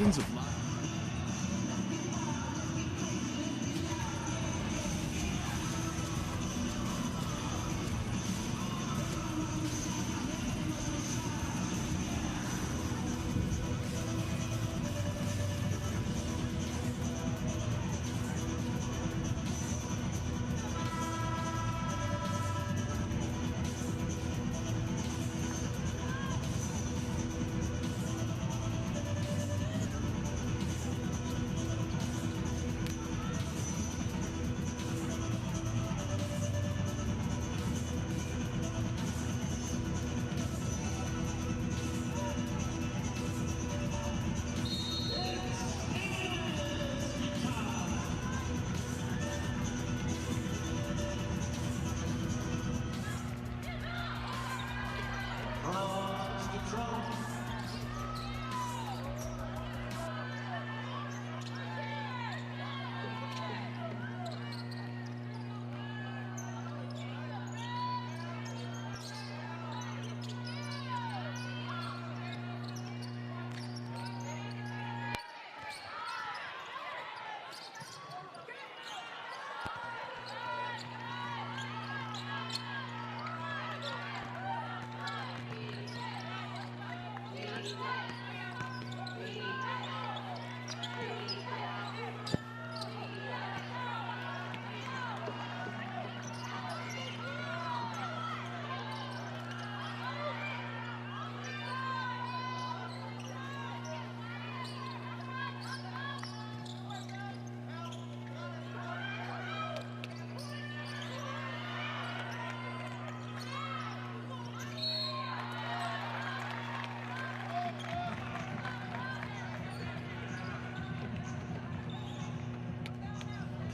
Signs of life.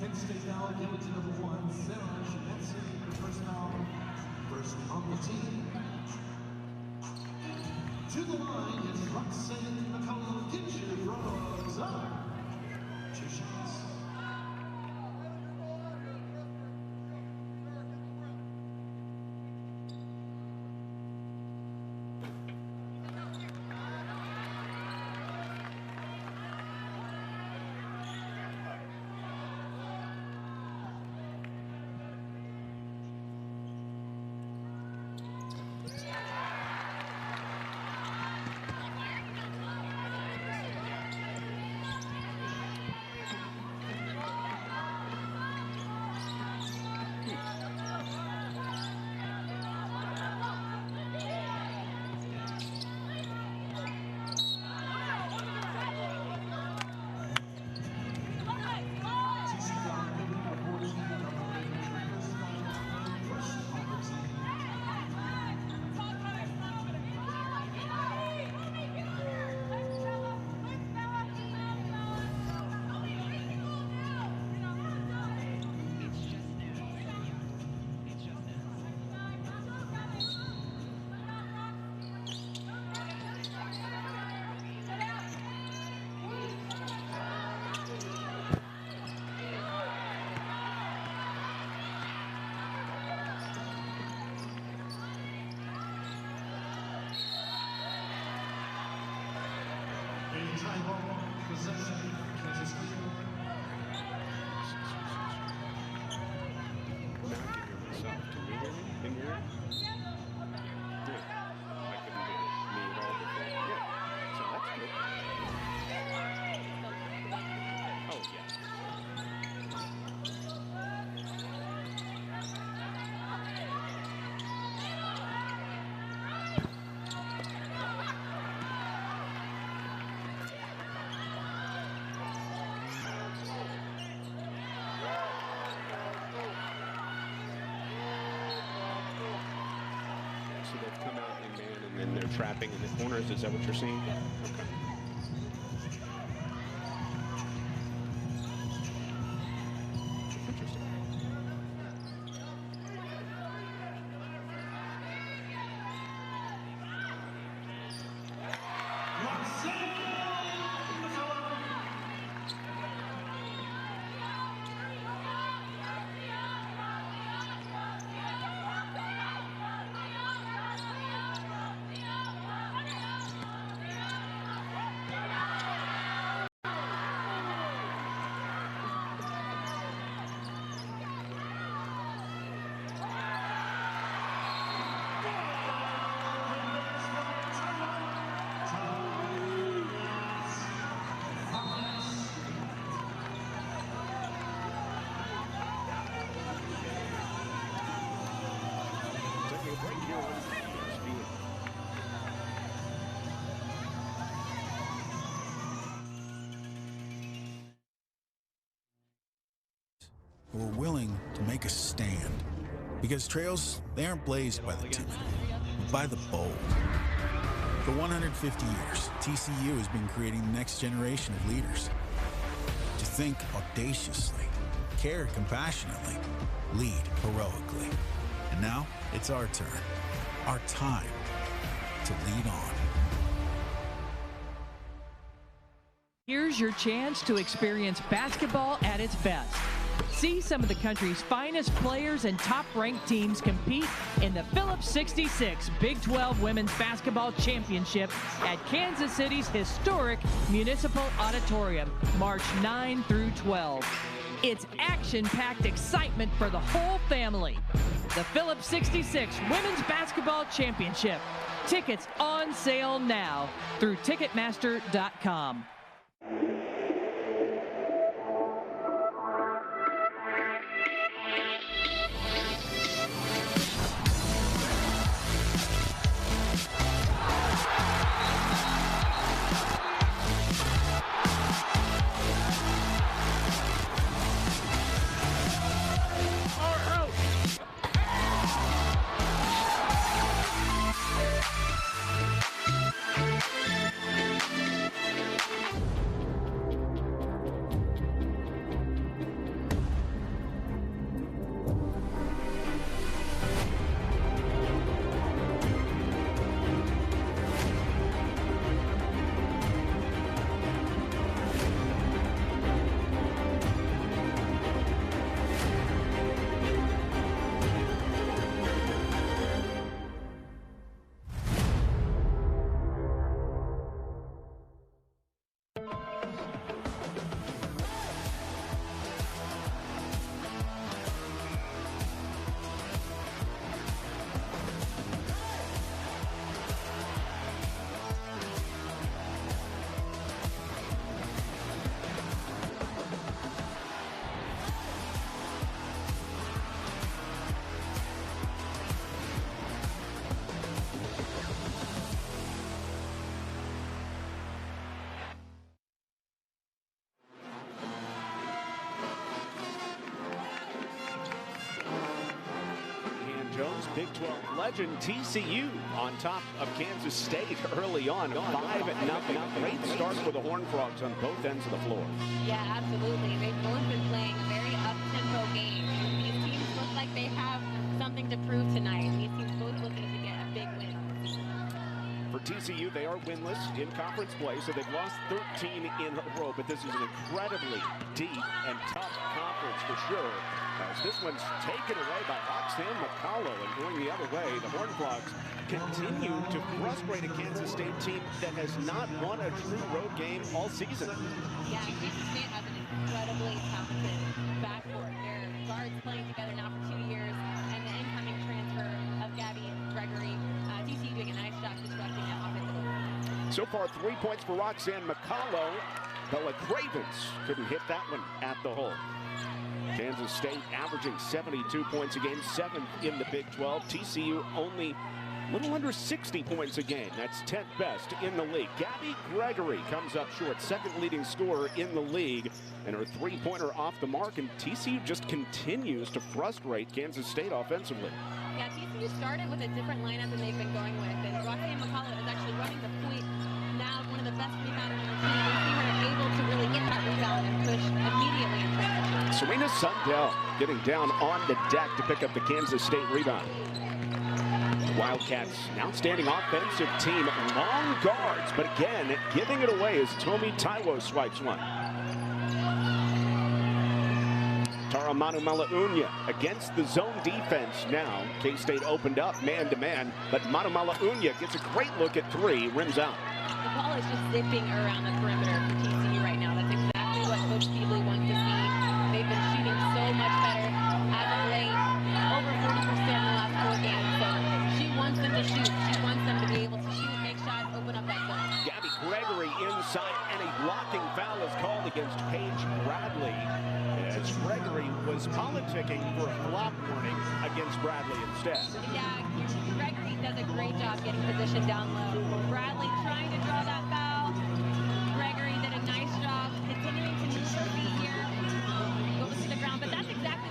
Kent State now given to number 1, Sarah Shinetsu, the first foul, first on the team. To the line is Roxanne McCollum. Get your bros up. 2 shots. Time ball, possession, Kansas City. Now give yourself to me in your yeah. I couldn't get it. Me at all before. Yeah. So that's good. Oh yeah. So they've come out in man and then they're trapping in the corners. Is that what you're seeing? Okay. Interesting. who are willing to make a stand. Because trails, they aren't blazed by the timid, but by the bold. For 150 years, TCU has been creating the next generation of leaders. To think audaciously, care compassionately, lead heroically. And now, it's our turn, our time to lead on. Here's your chance to experience basketball at its best. See some of the country's finest players and top-ranked teams compete in the Phillips 66 Big 12 Women's Basketball Championship at Kansas City's historic Municipal Auditorium, March 9 through 12. It's action-packed excitement for the whole family. The Phillips 66 Women's Basketball Championship. Tickets on sale now through Ticketmaster.com. Jones, Big 12 legend, TCU on top of Kansas State early on, 5-0. Great start for the Horned Frogs on both ends of the floor. Yeah, absolutely. They've both been playing a very up-tempo game. These teams look like they have something to prove tonight. These teams both looking to get a big win. For TCU, they are winless in conference play, so they've lost 13 in a row, but this is an incredibly deep and tough conference for sure. As this one's taken away by Roxanne McCullough, and going the other way, the Horned Frogs continue to frustrate a Kansas State team that has not won a true road game all season. Yeah, Kansas State has an incredibly talented backcourt. Their guards playing together now for 2 years, and the incoming transfer of Gabby Gregory. TCU doing a nice job disrupting that offensive. So far, 3 points for Roxanne McCullough. The Ravens couldn't hit that one at the hole. Kansas State averaging 72 points a game, 7th in the Big 12. TCU only a little under 60 points a game. That's 10th best in the league. Gabby Gregory comes up short, 2nd leading scorer in the league, and her three-pointer off the mark, and TCU just continues to frustrate Kansas State offensively. Yeah, TCU started with a different lineup than they've been going with, and Roxanne McCullough is actually running the point now, one of the best rebounders in the team. We see her able to really get that rebound and push immediately in transition. Serena Sundell getting down on the deck to pick up the Kansas State rebound. Wildcats, an outstanding offensive team, long guards, but again, giving it away as Tomi Taiwo swipes one. Tara Manumala-Unya against the zone defense now. K-State opened up man-to-man, but Manumala-Unya gets a great look at three, rims out. The ball is just zipping around the perimeter for TCU right now. That's exactly what Coach Sibley wants to see. They've been shooting so much better as of late, over 40% in the last 4 games. So she wants them to shoot. She wants them to be able to shoot, make shots, open up that zone. Gabby Gregory inside, and a blocking foul is called against Paige Bradley, as Gregory was politicking for a block warning against Bradley instead. Yeah, Gregory does a great job getting position down low. Bradley trying to draw that foul. Gregory did a nice job continuing to move her feet here, goes to the ground, but that's exactly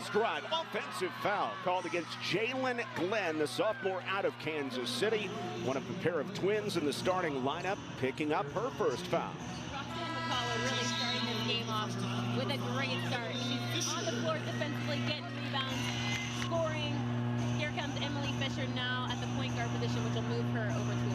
Next drive, offensive foul called against Jalen Glenn, the sophomore out of Kansas City. One of the pair of twins in the starting lineup, picking up her first foul. Really starting this game off with a great start. She's on the floor defensively, getting rebounds, scoring. Here comes Emily Fisher now at the point guard position, which will move her over to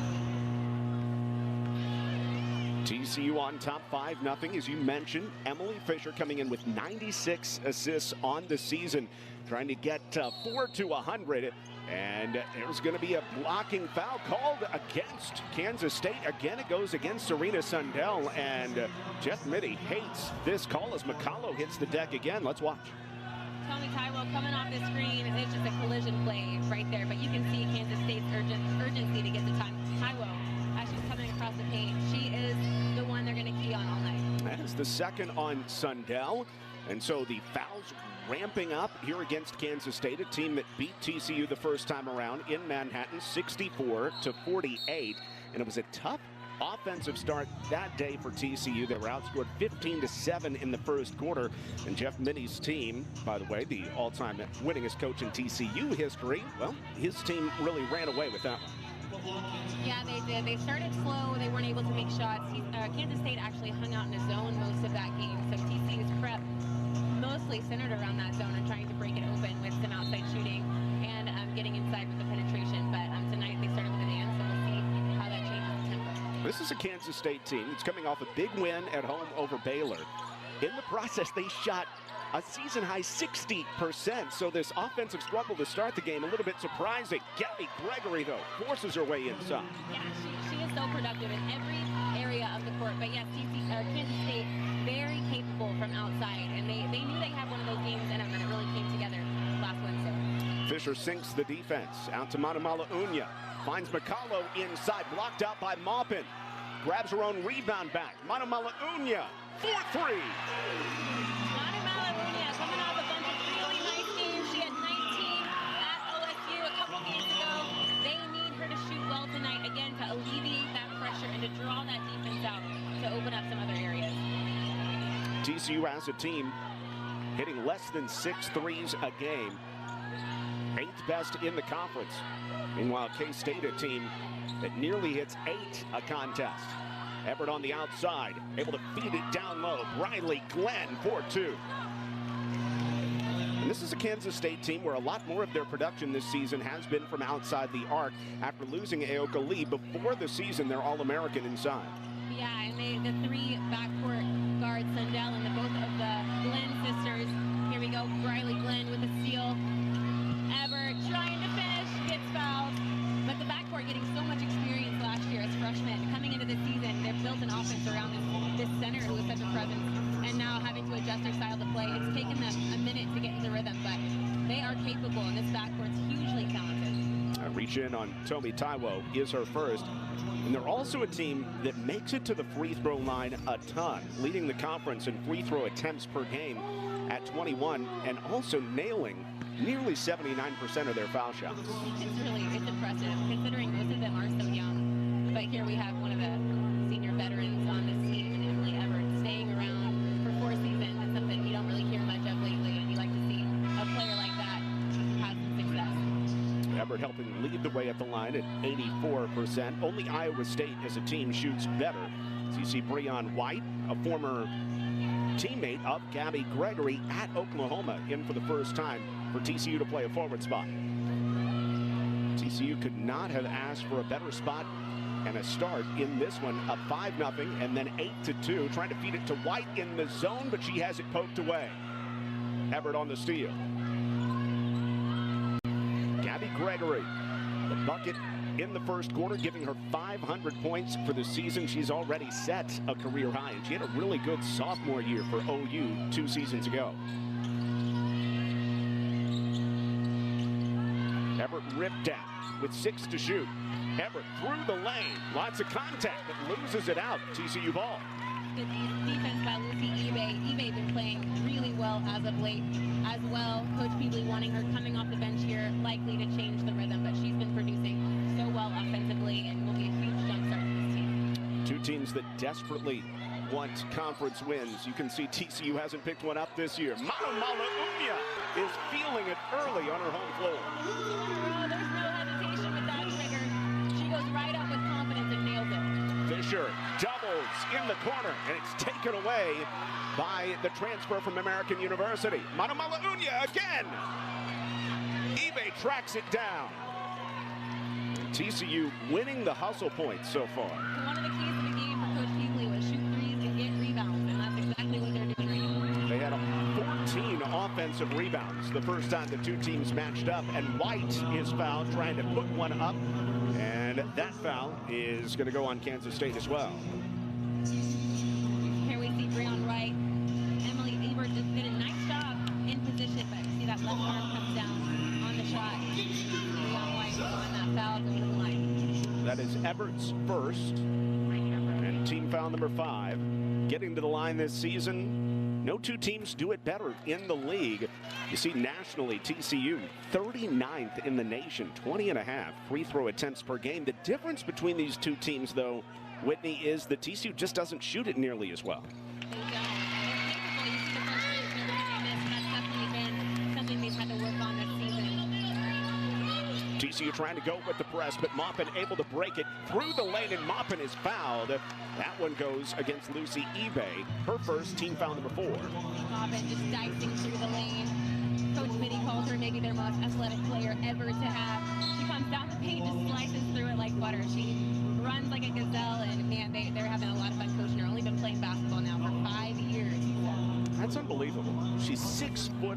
TCU on top 5-0, as you mentioned. Emily Fisher coming in with 96 assists on the season, trying to get 4 to 100. And there's going to be a blocking foul called against Kansas State. Again, it goes against Serena Sundell, and Jeff Mitty hates this call as McCullough hits the deck again. Let's watch. Tommy Tyrell coming off the screen. It's just a collision play right there, but you can see Kansas State's urgency to get the time. Tyrell, as she's coming across the paint, she is the one they're going to key on all night. That is the second on Sundell. And so the fouls ramping up here against Kansas State, a team that beat TCU the first time around in Manhattan, 64-48. And it was a tough offensive start that day for TCU. They were outscored 15-7 in the first quarter. And Jeff Mitty's team, by the way, the all-time winningest coach in TCU history, well, his team really ran away with that one. Yeah, they did. They started slow. They weren't able to make shots. Kansas State actually hung out in a zone most of that game. So TCU's prep mostly centered around that zone and trying to break it open with some outside shooting and getting inside with the penetration. But tonight they started with a man, so we'll see how that changes the tempo. This is a Kansas State team. It's coming off a big win at home over Baylor. In the process, they shot a season-high 60%. So this offensive struggle to start the game, a little bit surprising. Gabby Gregory, though, forces her way inside. Yeah, she is so productive in every area of the court. But yes, Kansas State, very capable from outside. And they knew they had one of those games in them, and it really came together last Wednesday. Fisher sinks the defense. Out to Manamala Unya. Finds McCullough inside, blocked out by Maupin. Grabs her own rebound back. Manamala Unya, 4-3. Coming off a bunch of really nice games. She had 19 at OSU a couple games ago. They need her to shoot well tonight, again, to alleviate that pressure and to draw that defense out to open up some other areas. TCU as a team hitting less than 6 threes a game. 8th best in the conference. Meanwhile, K-State, a team that nearly hits 8 a contest. Everett on the outside, able to feed it down low. Riley Glenn, 4-2. And this is a Kansas State team where a lot more of their production this season has been from outside the arc after losing Aoka Lee. Before the season, they're All-American inside. Yeah, and the 3 backcourt guards, Sundell and both of the Glenn sisters. Here we go, Riley Glenn with a steal. Everett trying to finish, gets fouled. But the backcourt getting so much experience last year as freshmen. Coming into the season, they've built an offense around this center who is such a presence. And now having to adjust their style to play. It's taken them a minute to get into rhythm, but they are capable, and this backcourt's hugely talented. A reach in on Tomi Taiwo is her first. And they're also a team that makes it to the free throw line a ton, leading the conference in free throw attempts per game at 21, and also nailing nearly 79% of their foul shots. It's impressive, considering most of them are so young. But here we have one of the senior veterans on this team, and Emily Everett, staying around for 4 seasons. It's something you don't really hear much of lately, and you like to see a player like that have some success. Everett helping lead the way at the line at 84%. Only Iowa State as a team shoots better. So you see Breon White, a former teammate of Gabby Gregory at Oklahoma, in for the first time for TCU to play a forward spot. TCU could not have asked for a better spot and a start in this one. Up 5-0 and then 8-2, trying to feed it to White in the zone, but she has it poked away. Everett on the steal. Gabby Gregory, the bucket in the first quarter, giving her 500 points for the season. She's already set a career high, and she had a really good sophomore year for OU 2 seasons ago. Everett ripped out with 6 to shoot. Everett through the lane, lots of contact, but loses it out. TCU ball. Good defense by Lucy Ibeh. Ibeh been playing really well as of late as well. Coach Peebly wanting her coming off the bench here, likely to change the rhythm, but she's been producing so well offensively and will be a huge jump start for this team. 2 teams that desperately want conference wins. You can see TCU hasn't picked one up this year. Matamala Unya is feeling it early on her home floor. Oh, there's no hesitation with that trigger. She goes right up with confidence and nails it. Fisher doubles in the corner, and it's taken away by the transfer from American University. Matamala Unya again. Ibeh tracks it down. TCU winning the hustle points so far. One of the keys of the game for Coach Peasley was shoot threes and get rebounds, and that's exactly what they're doing right now. They had 14 offensive rebounds the first time the two teams matched up, and White is fouled trying to put one up, and that foul is going to go on Kansas State as well. Here we see Breon Wright. Emily Ebert just did a nice job in position, but see that left arm comes down on the shot. Breon White on that foul goes to the line. That is Everett's first, and team foul number 5. Getting to the line this season, no two teams do it better in the league. You see nationally, TCU 39th in the nation, 20.5 free throw attempts per game. The difference between these two teams, though, Whitney, is that TCU just doesn't shoot it nearly as well. They don't. They're capable. You see the frustration every time they miss. That's definitely been something they've had to work on this season. TCU trying to go with the press, but Maupin able to break it through the lane, and Maupin is fouled. That one goes against Lucy Ibeh, her first, team foul number 4. Maupin just dicing through the lane. Coach Mitty calls her maybe their most athletic player ever to have. She comes down the paint, just slices through it like butter. She runs like a gazelle, and man, they're having a lot of fun coaching her. Only been playing basketball now for 5 years. That's unbelievable. She's 6'4"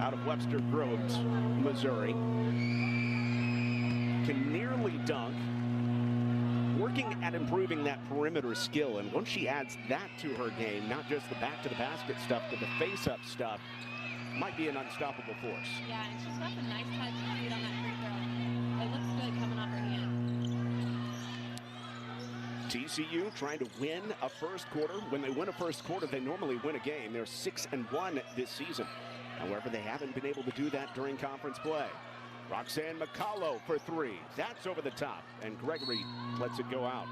out of Webster Groves, Missouri. Can nearly dunk. Working at improving that perimeter skill, and once she adds that to her game, not just the back to the basket stuff, but the face-up stuff, might be an unstoppable force. Yeah, and she's got a nice touch and speed on that free throw. It looks good coming off her hand. TCU trying to win a first quarter. When they win a first quarter, they normally win a game. They're 6-1 this season. However, they haven't been able to do that during conference play. Roxanne McCullough for 3. That's over the top, and Gregory lets it go out.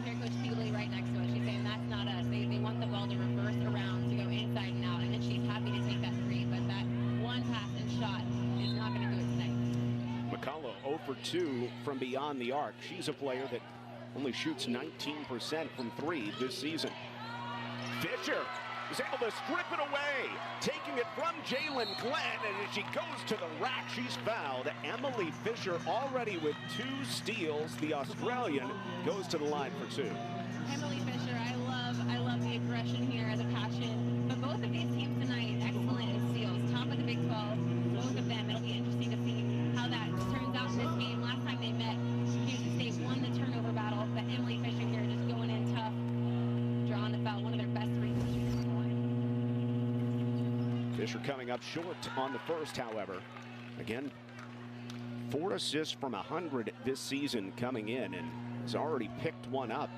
Here, Coach Peasley right next to us. She's saying that's not us. They want the ball to reverse around to go inside and out, and then she's happy to take that 3, but that one pass and shot is not going to do it tonight. McCullough 0 for 2 from beyond the arc. She's a player that only shoots 19% from 3 this season. Fisher is able to strip it away, taking it from Jalen Glenn, and as she goes to the rack, she's fouled. Emily Fisher already with 2 steals. The Australian goes to the line for 2. Emily Fisher, I love the aggression here as a passion. But both of these teams tonight, excellent in steals. Top of the Big 12, both of them. It'll be interesting to see how that turns out in this game. Last time they met, Kansas State won the turnover battle, but Emily Fisher here just going in tough, drawing the foul. One of their best 3-point shooters. Fisher coming up short on the first, however. Again, 4 assists from 100 this season coming in, and has already picked one up.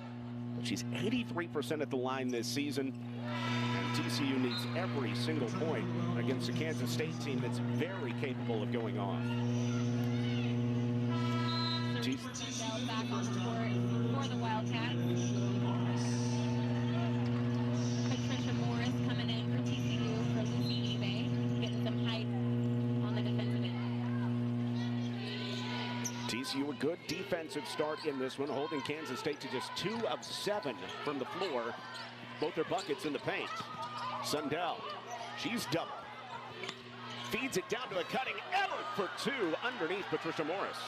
But she's 83% at the line this season, and TCU needs every single point against a Kansas State team that's very capable of going on. Sandell back on the court for the Wildcats. Patricia Morris coming in for TCU for Lucy Ibeh, getting some height on the defensive end. TCU a good defensive start in this one, holding Kansas State to just 2 of 7 from the floor. Both their buckets in the paint. Sandell, she's double. Feeds it down to a cutting Everett for 2 underneath Patricia Morris.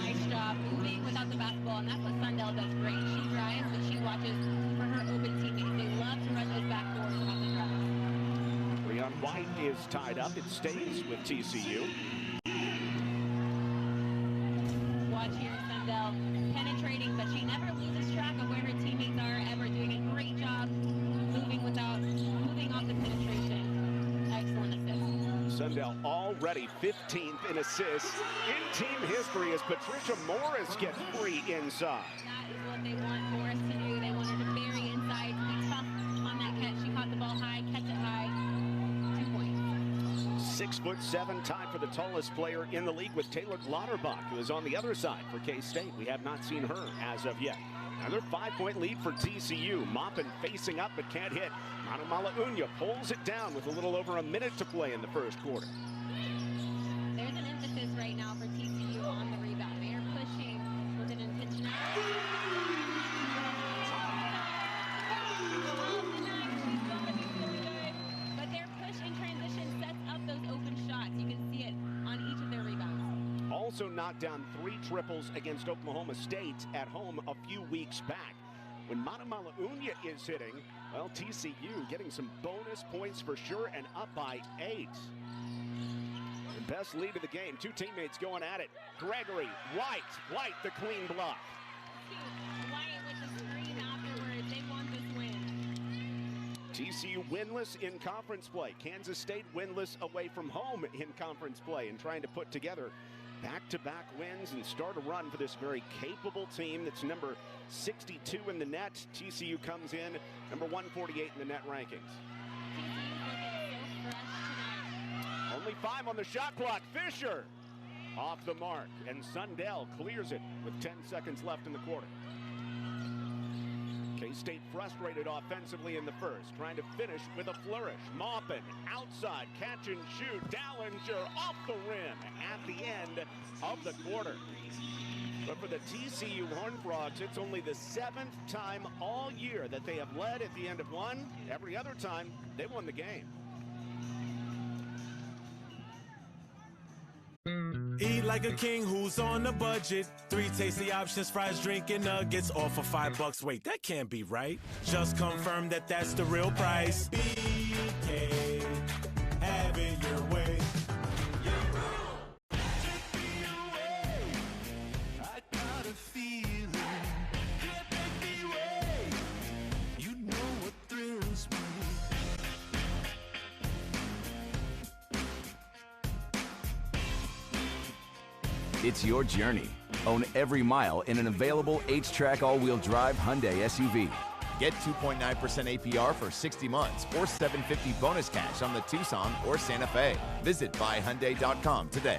Nice job moving without the basketball, and that's what Sandell does great. She drives, but she watches for her open teammates. They love to run those back doors without the drive. Breon White is tied up. It stays with TCU. Watch here, Sandell penetrating, but she never loses track of where her teammates are ever, doing a great job moving off the penetration. Excellent assist. Sandell already 15th in assists in team history as Patricia Morris gets free inside. That is what they want Morris to do. They want her to bury inside, to be tough on that catch. She caught the ball high, catch it high. 2 points. 6'7", tied for the tallest player in the league with Taylor Lauterbach, who is on the other side for K-State. We have not seen her as of yet. Another 5-point lead for TCU. Maupin facing up but can't hit. Manumala-Unya pulls it down with a little over a minute to play in the first quarter. There's an emphasis right now for TCU on the rebound. They are pushing with an intentionality. But their push in transition sets up those open shots. You can see it on each of their rebounds. Also knocked down 3 triples against Oklahoma State at home a few weeks back. When Manumala-Unya is hitting, well, TCU getting some bonus points for sure and up by 8. The best lead of the game. 2 teammates going at it. Gregory, White, the clean block. White with the scream afterwards. They want this win. TCU winless in conference play. Kansas State winless away from home in conference play, and trying to put together back-to-back wins and start a run for this very capable team that's number 62 in the net. TCU comes in number 148 in the net rankings. Only 5 on the shot clock. Fisher off the mark, and Sundell clears it with 10 seconds left in the quarter. K-State frustrated offensively in the first, trying to finish with a flourish. Maupin outside, catch and shoot. Dallinger off the rim at the end of the quarter. But for the TCU Horned Frogs, it's only the 7th time all year that they have led at the end of one. Every other time, they won the game. Eat like a king who's on a budget. 3 tasty options, fries, drink, and nuggets, all for $5. Wait, that can't be right. Just confirm that that's the real price. BK, have it your way. Take me away. I got a feeling. Can't make me wait. You know what thrills me. It's your journey. Own every mile in an available H-Track all-wheel drive Hyundai SUV. Get 2.9% APR for 60 months or $750 bonus cash on the Tucson or Santa Fe. Visit buyhyundai.com today.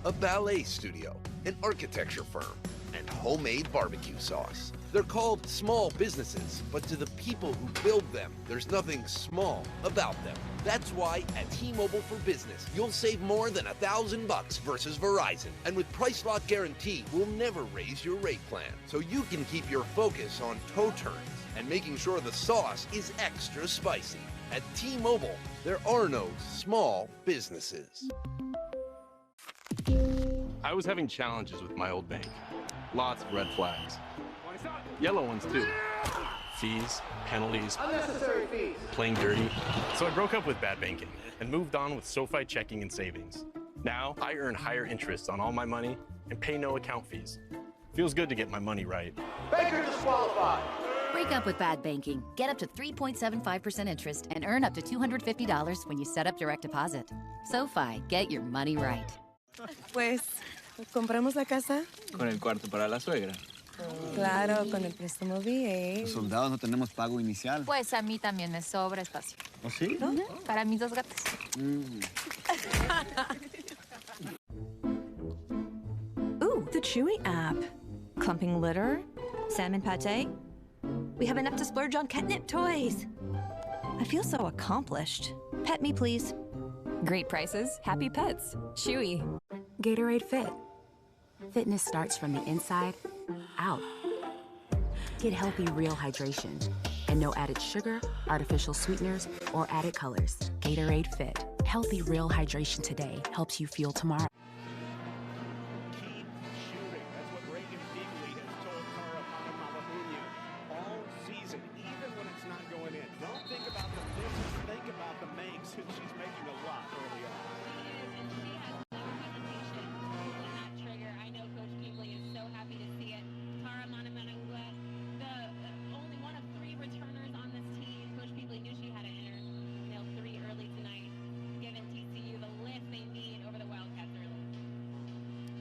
A ballet studio, an architecture firm, and homemade barbecue sauce. They're called small businesses, but to the people who build them, there's nothing small about them. That's why at T-Mobile for Business, you'll save more than $1,000 versus Verizon. And with Price Lock Guarantee, we'll never raise your rate plan. So you can keep your focus on toe turns and making sure the sauce is extra spicy. At T-Mobile, there are no small businesses. I was having challenges with my old bank. Lots of red flags. Yellow ones too. Fees, penalties, unnecessary fees, playing dirty. So I broke up with bad banking and moved on with SoFi Checking and Savings. Now I earn higher interest on all my money and pay no account fees. Feels good to get my money right. banker disqualified. Break up with bad banking. Get up to 3.75% interest and earn up to $250 when you set up direct deposit. SoFi, get your money right. Pues, ¿compramos la casa? Con el cuarto para la suegra. Claro, con el préstamo VA. Los soldados no tenemos pago inicial. Pues a mí también me sobra espacio. ¿Oh, sí? Para mis 2 gatos. Ooh, the Chewy app. Clumping litter, salmon pate. We have enough to splurge on catnip toys. I feel so accomplished. Pet me, please. Great prices, happy pets. Chewy. Gatorade Fit. Fitness starts from the inside out. Get healthy, real hydration. And no added sugar, artificial sweeteners, or added colors. Gatorade Fit. Healthy, real hydration today helps you fuel tomorrow. Keep shooting. That's what Reagan Beagley has told Tara Manumala-Unya all season, even when it's not going in. Don't think about the misses, think about the makes, and she's making a lot early on.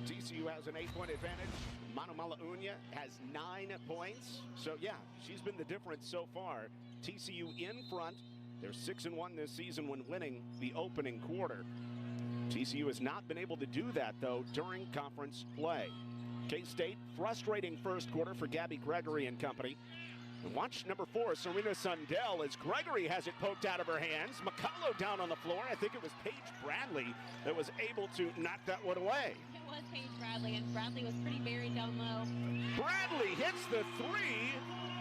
TCU has an 8-point advantage. Manumala-Unya has 9 points. So, yeah, she's been the difference so far. TCU in front. They're 6-1 this season when winning the opening quarter. TCU has not been able to do that, though, during conference play. K-State, frustrating first quarter for Gabby Gregory and company. And watch number 4, Serena Sundell, as Gregory has it poked out of her hands. McCullough down on the floor. I think it was Paige Bradley that was able to knock that one away. It was Paige Bradley, and Bradley was pretty buried down low. Bradley hits the 3,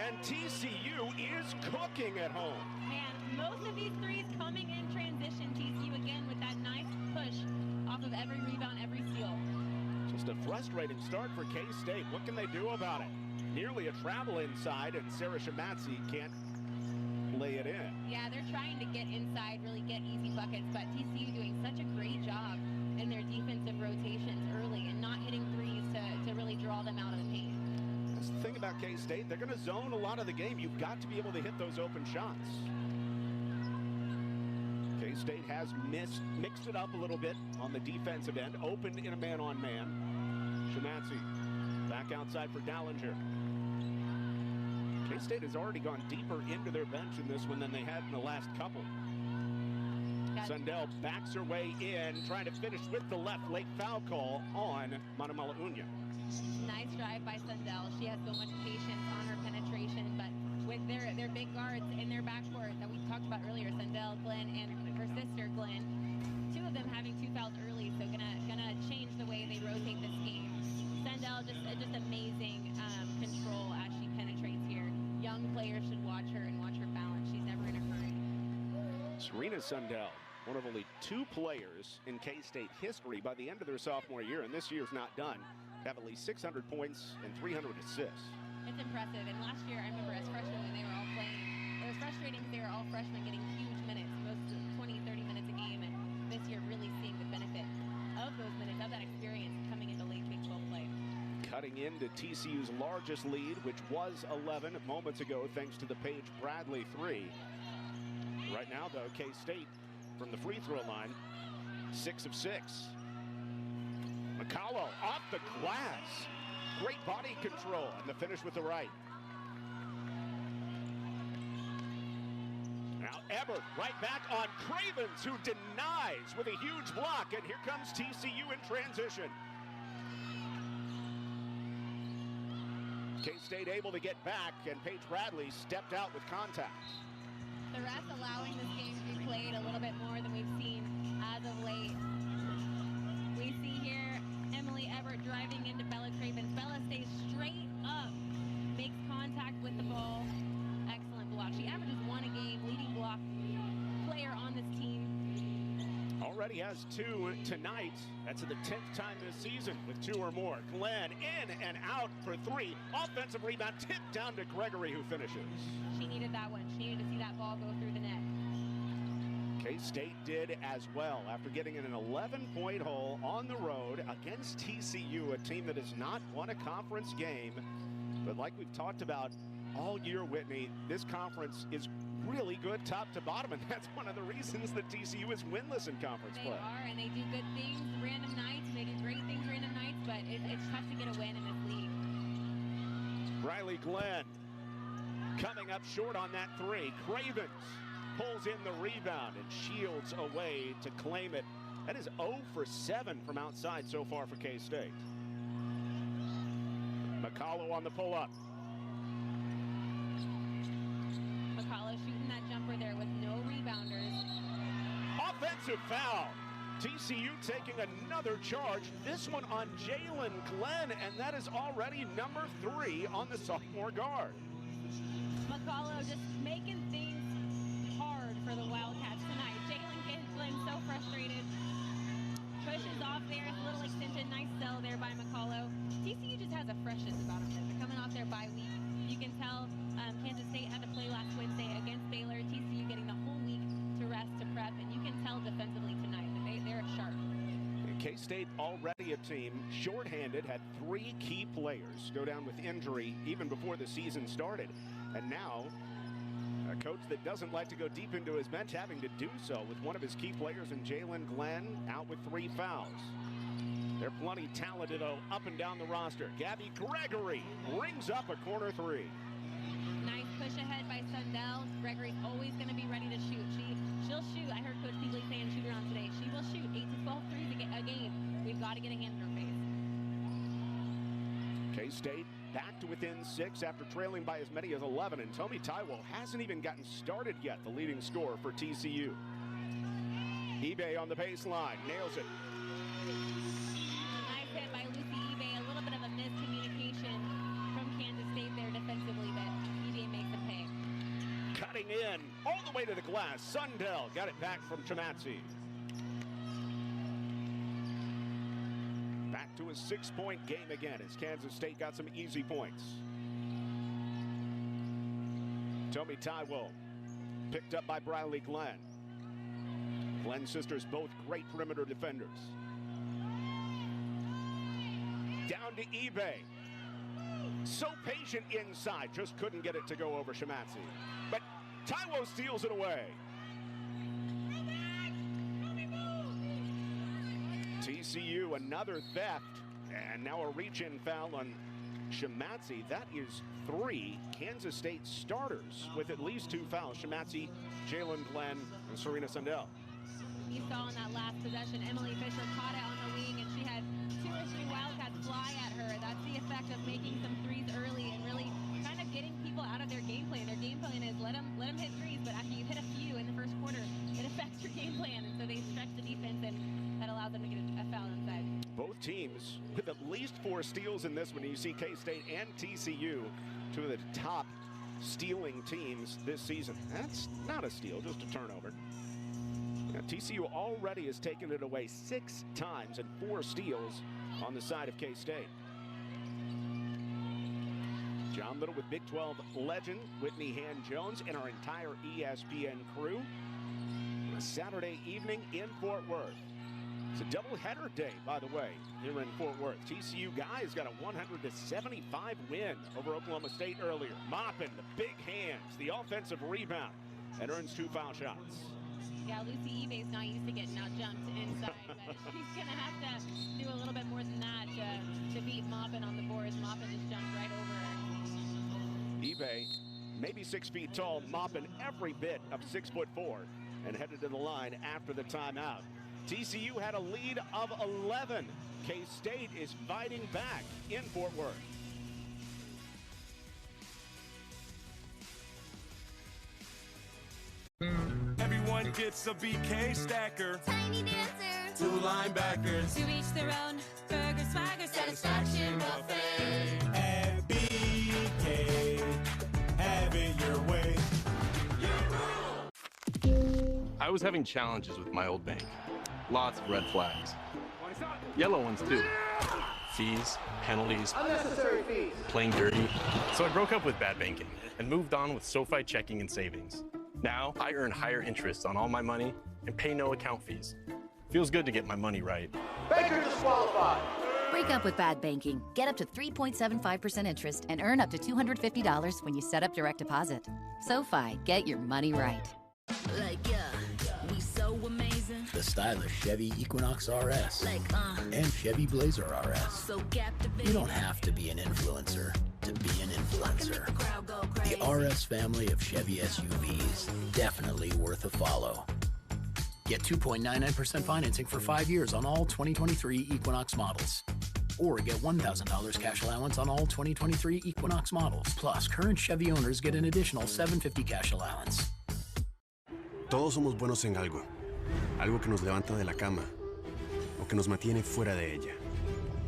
and TCU is cooking at home. Man, most of these threes coming in transition. TCU again with that nice push off of every rebound, every steal. Just a frustrating start for K-State. What can they do about it? Nearly a travel inside, and Sarah Shamatzi can't lay it in. Yeah, they're trying to get inside, really get easy buckets, but TCU doing such a great job in their defensive rotations early and not hitting threes to really draw them out of the paint. That's the thing about K-State. They're going to zone a lot of the game. You've got to be able to hit those open shots. K-State has mixed it up a little bit on the defensive end, opened in a man-on-man. Shamatzi back outside for Dallinger. K-State has already gone deeper into their bench in this one than they had in the last couple. Sundell backs her way in, trying to finish with the left. Late foul call on Manamala Unya. Nice drive by Sundell. She has so much patience on her penetration, but with their big guards in their backcourt that we talked about earlier, Sundell, Glenn, and her sister Glenn, 2 of them having 2 fouls early, so gonna change the way they rotate this game. Sundell just amazing control as she penetrates here. Young players should watch her and watch her balance. She's never in a hurry. Serena Sundell, one of only 2 players in K-State history by the end of their sophomore year, and this year's not done, have at least 600 points and 300 assists. It's impressive, and last year I remember as freshmen when they were all playing, it was frustrating because they were all freshmen getting huge minutes, most 20, 30 minutes a game, and this year really seeing the benefit of those minutes, of that experience coming into late Big 12 play. Cutting into TCU's largest lead, which was 11 moments ago, thanks to the Paige Bradley 3. Right now, though, K-State from the free throw line, 6 of 6. McCullough off the glass. Great body control, and the finish with the right. Now Ebert right back on Cravens, who denies with a huge block, and here comes TCU in transition. K-State able to get back, and Paige Bradley stepped out with contact. The refs allowing this game to be played a little bit more than we've seen as of late. We see here Emily Ebert driving into Bella Cravens. Bella stays straight up, makes contact with the ball. Excellent block. She averages 1 a game, leading block player on this team. Already has 2 tonight. That's the 10th time this season with 2 or more. Glenn in and out for 3. Offensive rebound tipped down to Gregory, who finishes. She needed that one. She needed to see that ball go through the net. K-State did as well after getting in an 11-point hole on the road against TCU, a team that has not won a conference game. But like we've talked about all year, Whitney, this conference is really good top to bottom, and that's one of the reasons that TCU is winless in conference play. They are, and they do good things random nights, and they do great things random nights, but it's tough to get a win in this league. Riley Glenn coming up short on that 3. Cravens pulls in the rebound and shields away to claim it. That is 0 for 7 from outside so far for K-State. McCullough on the pull-up. McCullough shooting that jumper there with no rebounders. Offensive foul. TCU taking another charge, this one on Jalen Glenn, and that is already number 3 on the sophomore guard. McCullough just making things hard for the Wildcats tonight. Jalen Glenn so frustrated. Pushes off there, a little extension, nice sell there by McCullough. TCU just has a freshness about them. They're coming off their bye week. You can tell Kansas State had to play last Wednesday against Baylor. TCU getting the whole week to rest, to prep, and you can tell defensively tonight that they're sharp. K-State already a team shorthanded, had 3 key players go down with injury even before the season started. And now a coach that doesn't like to go deep into his bench having to do so with one of his key players in Jalen Glenn out with 3 fouls. They're plenty talented, though, up and down the roster. Gabby Gregory rings up a corner 3. Nice push ahead by Sundell. Gregory's always going to be ready to shoot. She'll shoot. I heard Coach Beasley saying shoot around today. She will shoot 8 to 12 threes a game. We've got to get a hand in her face. K-State back to within 6 after trailing by as many as 11, and Tommy Tywell hasn't even gotten started yet, the leading scorer for TCU. Ibeh on the baseline, nails it. Nice hit by Lucy Ibeh. A little bit of a miscommunication from Kansas State there defensively, but Ibeh makes them pay. Cutting in all the way to the glass. Sundell got it back from Chamatsi. Back to a 6-point game again as Kansas State got some easy points. Tommy Tywell picked up by Briley Glenn. Glenn's sisters both great perimeter defenders. Down to Ibeh. So patient inside, just couldn't get it to go over Chamatsi. But Tywell steals it away. TCU, another theft, and now a reach-in foul on Chamatsi. That is 3 Kansas State starters with at least 2 fouls. Chamatsi, Jalen Glenn, and Serena Sundell. You saw in that last possession, Emily Fisher caught it on the wing, and she had 2 or 3 Wildcats fly at her. That's the effect of making some threes early and really kind of getting people out of their game plan. Their game plan is let them hit threes, but after you hit a few in the first quarter, it affects your game plan, and so they stretch the defense, and that allows them to get a foul inside. Both teams with at least 4 steals in this one. You see K-State and TCU, 2 of the top stealing teams this season. That's not a steal, just a turnover. Now, TCU already has taken it away 6 times and 4 steals on the side of K-State. John Little with Big 12 legend Whitney Hand-Jones and our entire ESPN crew on a Saturday evening in Fort Worth. It's a doubleheader day, by the way, here in Fort Worth. TCU guys got a 100-75 win over Oklahoma State earlier. Mopping the big hands, the offensive rebound, and earns 2 foul shots. Yeah, Lucy Ibeh's not used to getting out jumped inside, but she's going to have to do a little bit more than that to beat Moppin on the boards. Moppin just jumped right over her. Ibeh, maybe 6 feet tall, Moppin every bit of 6'4", and headed to the line after the timeout. TCU had a lead of 11. K-State is fighting back in Fort Worth. Everyone gets a BK stacker. Tiny dancer. 2 linebackers. To each their own. Burger, swagger, satisfaction, buffet. At BK, have it your way. I was having challenges with my old bank. Lots of red flags. Yellow ones too. Fees, penalties, Unnecessary fees. playing dirty. So I broke up with bad banking and moved on with SoFi checking and savings. Now I earn higher interest on all my money and pay no account fees. Feels good to get my money right. Banker disqualified. Break up with bad banking. Get up to 3.75% interest and earn up to $250 when you set up direct deposit. SoFi, get your money right. Like, we so amazing. The stylish Chevy Equinox RS. Like, and Chevy Blazer RS. So captivating. You don't have to be an influencer to be an influencer. The RS family of Chevy SUVs, definitely worth a follow. Get 2.99% financing for 5 years on all 2023 Equinox models. Or get $1,000 cash allowance on all 2023 Equinox models. Plus, current Chevy owners get an additional $750 cash allowance. Todos somos buenos en algo. Algo que nos levanta de la cama o que nos mantiene fuera de ella.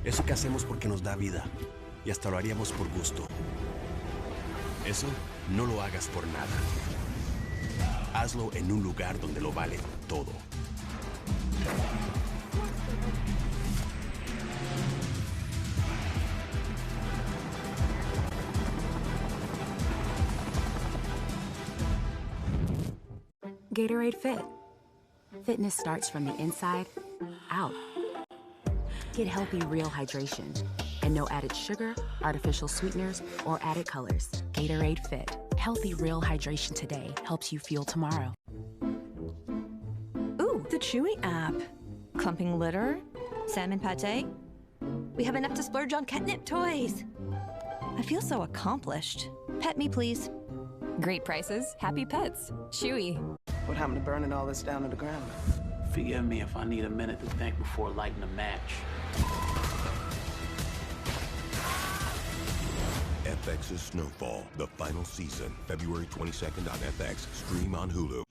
Eso que hacemos porque nos da vida y hasta lo haríamos por gusto. Eso no lo hagas por nada. Hazlo en un lugar donde lo vale todo. Gatorade Fit. Fitness starts from the inside out. Get healthy, real hydration. And no added sugar, artificial sweeteners, or added colors. Gatorade Fit. Healthy, real hydration today helps you fuel tomorrow. Ooh, the Chewy app. Clumping litter? Salmon pate? We have enough to splurge on catnip toys. I feel so accomplished. Pet me, please. Great prices, happy pets. Chewy. What happened to burning all this down to the ground? Forgive me if I need a minute to think before lighting a match. FX's Snowfall, the final season, February 22nd on FX. Stream on Hulu.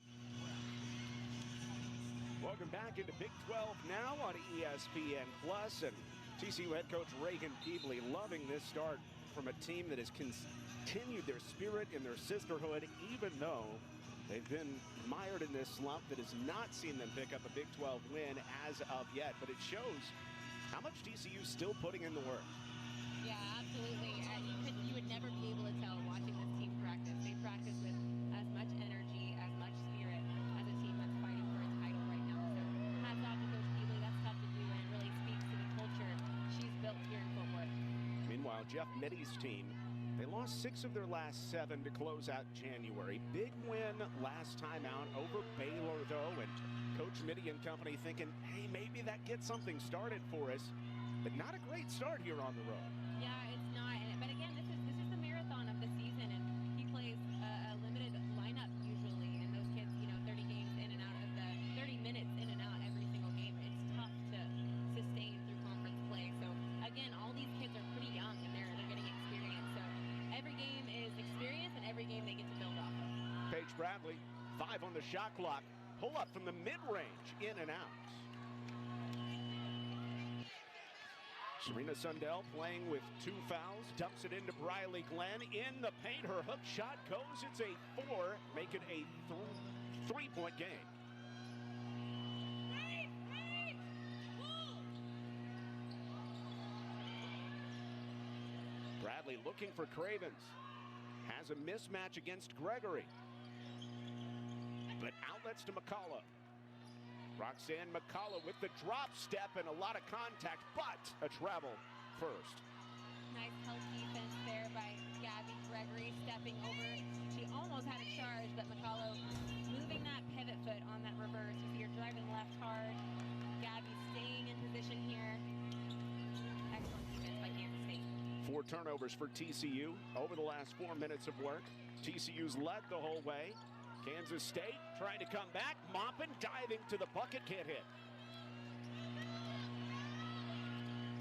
Welcome back into Big 12 now on ESPN Plus, and TCU head coach Reagan Peebley loving this start from a team that has continued their spirit and their sisterhood, even though they've been mired in this slump that has not seen them pick up a Big 12 win as of yet. But it shows how much TCU is still putting in the work. Yeah, absolutely. You would never be able to tell watching this team practice. They practice with as much energy, as much spirit as a team that's fighting for a title right now. So hats off to Coach Peebley. That's tough to do, and it really speaks to the culture she's built here in Fort Worth. Meanwhile, Jeff Mitty's team, they lost 6 of their last 7 to close out January. Big win last time out over Baylor, though, and Coach Mitty and company thinking, hey, maybe that gets something started for us. But not a great start here on the road. Yeah, it's not. But again, this is the marathon of the season, and he plays a limited lineup usually. And those kids, 30 games in and out of the 30 minutes in and out every single game. It's tough to sustain through conference play. So again, all these kids are pretty young, and they're getting experience. So every game is experience, and every game they get to build off of. Paige Bradley, 5 on the shot clock. Pull up from the mid-range, in and out. Serena Sundell playing with 2 fouls, dumps it into Briley Glenn in the paint. Her hook shot goes. It's a 4, make it a 3-point game. Bradley looking for Cravens. Has a mismatch against Gregory. But outlets to McCullough. Roxanne McCullough with the drop step and a lot of contact, but a travel first. Nice help defense there by Gabby Gregory stepping over. She almost had a charge, but McCullough moving that pivot foot on that reverse. You see her driving left hard. Gabby staying in position here. Excellent defense by Kansas State. 4 turnovers for TCU over the last 4 minutes of work. TCU's led the whole way. Kansas State trying to come back. Maupin diving to the bucket, can't hit.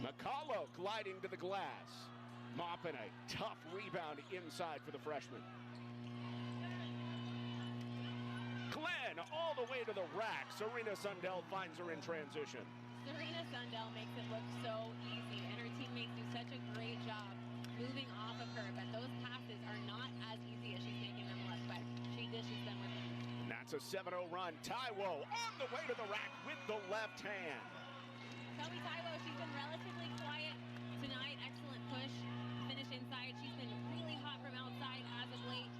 McCullough gliding to the glass. Maupin, a tough rebound inside for the freshman. Glenn all the way to the rack. Serena Sundell finds her in transition. Serena Sundell makes it look so easy, and her teammates do such a great job moving off of her, but those passes are not as easy as she's making them look, but she dishes them with ease. And that's a 7-0 run. Taiwo on the way to the rack with the left hand. Toby Taiwo, she's been relatively quiet tonight. Excellent push, finish inside. She's been really hot from outside as of late,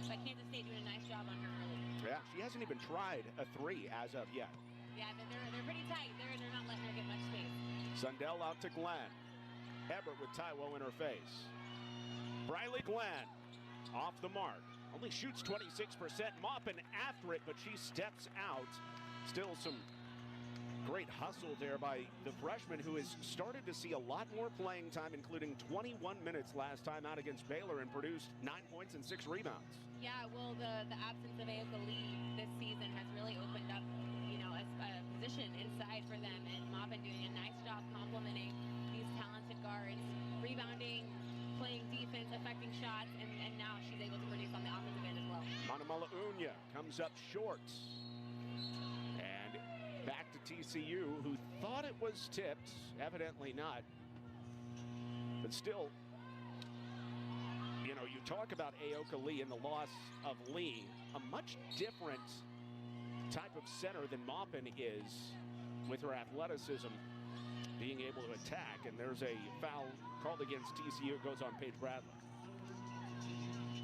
but Kansas State doing a nice job on her early. Yeah, she hasn't even tried a 3 as of yet. Yeah, they're pretty tight. They're not letting her get much space. Sundell out to Glenn. Ebert with Taiwo in her face. Briley Glenn off the mark. Only shoots 26%. Maupin after it, but she steps out. Still some great hustle there by the freshman, who has started to see a lot more playing time, including 21 minutes last time out against Baylor, and produced 9 points and 6 rebounds. Yeah, well, the absence of Ayoka Lee this season has really opened up, a position inside for them, and Maupin doing a nice job complementing these talented guards, rebounding, playing defense, affecting shots, and now she's able to produce on the offensive end as well. Manamala Unya comes up short. And back to TCU, who thought it was tipped. Evidently not. But still, you talk about Ayoka Lee and the loss of Lee, a much different type of center than Maupin is with her athleticism, being able to attack. And there's a foul called against TCU. It goes on Paige Bradley.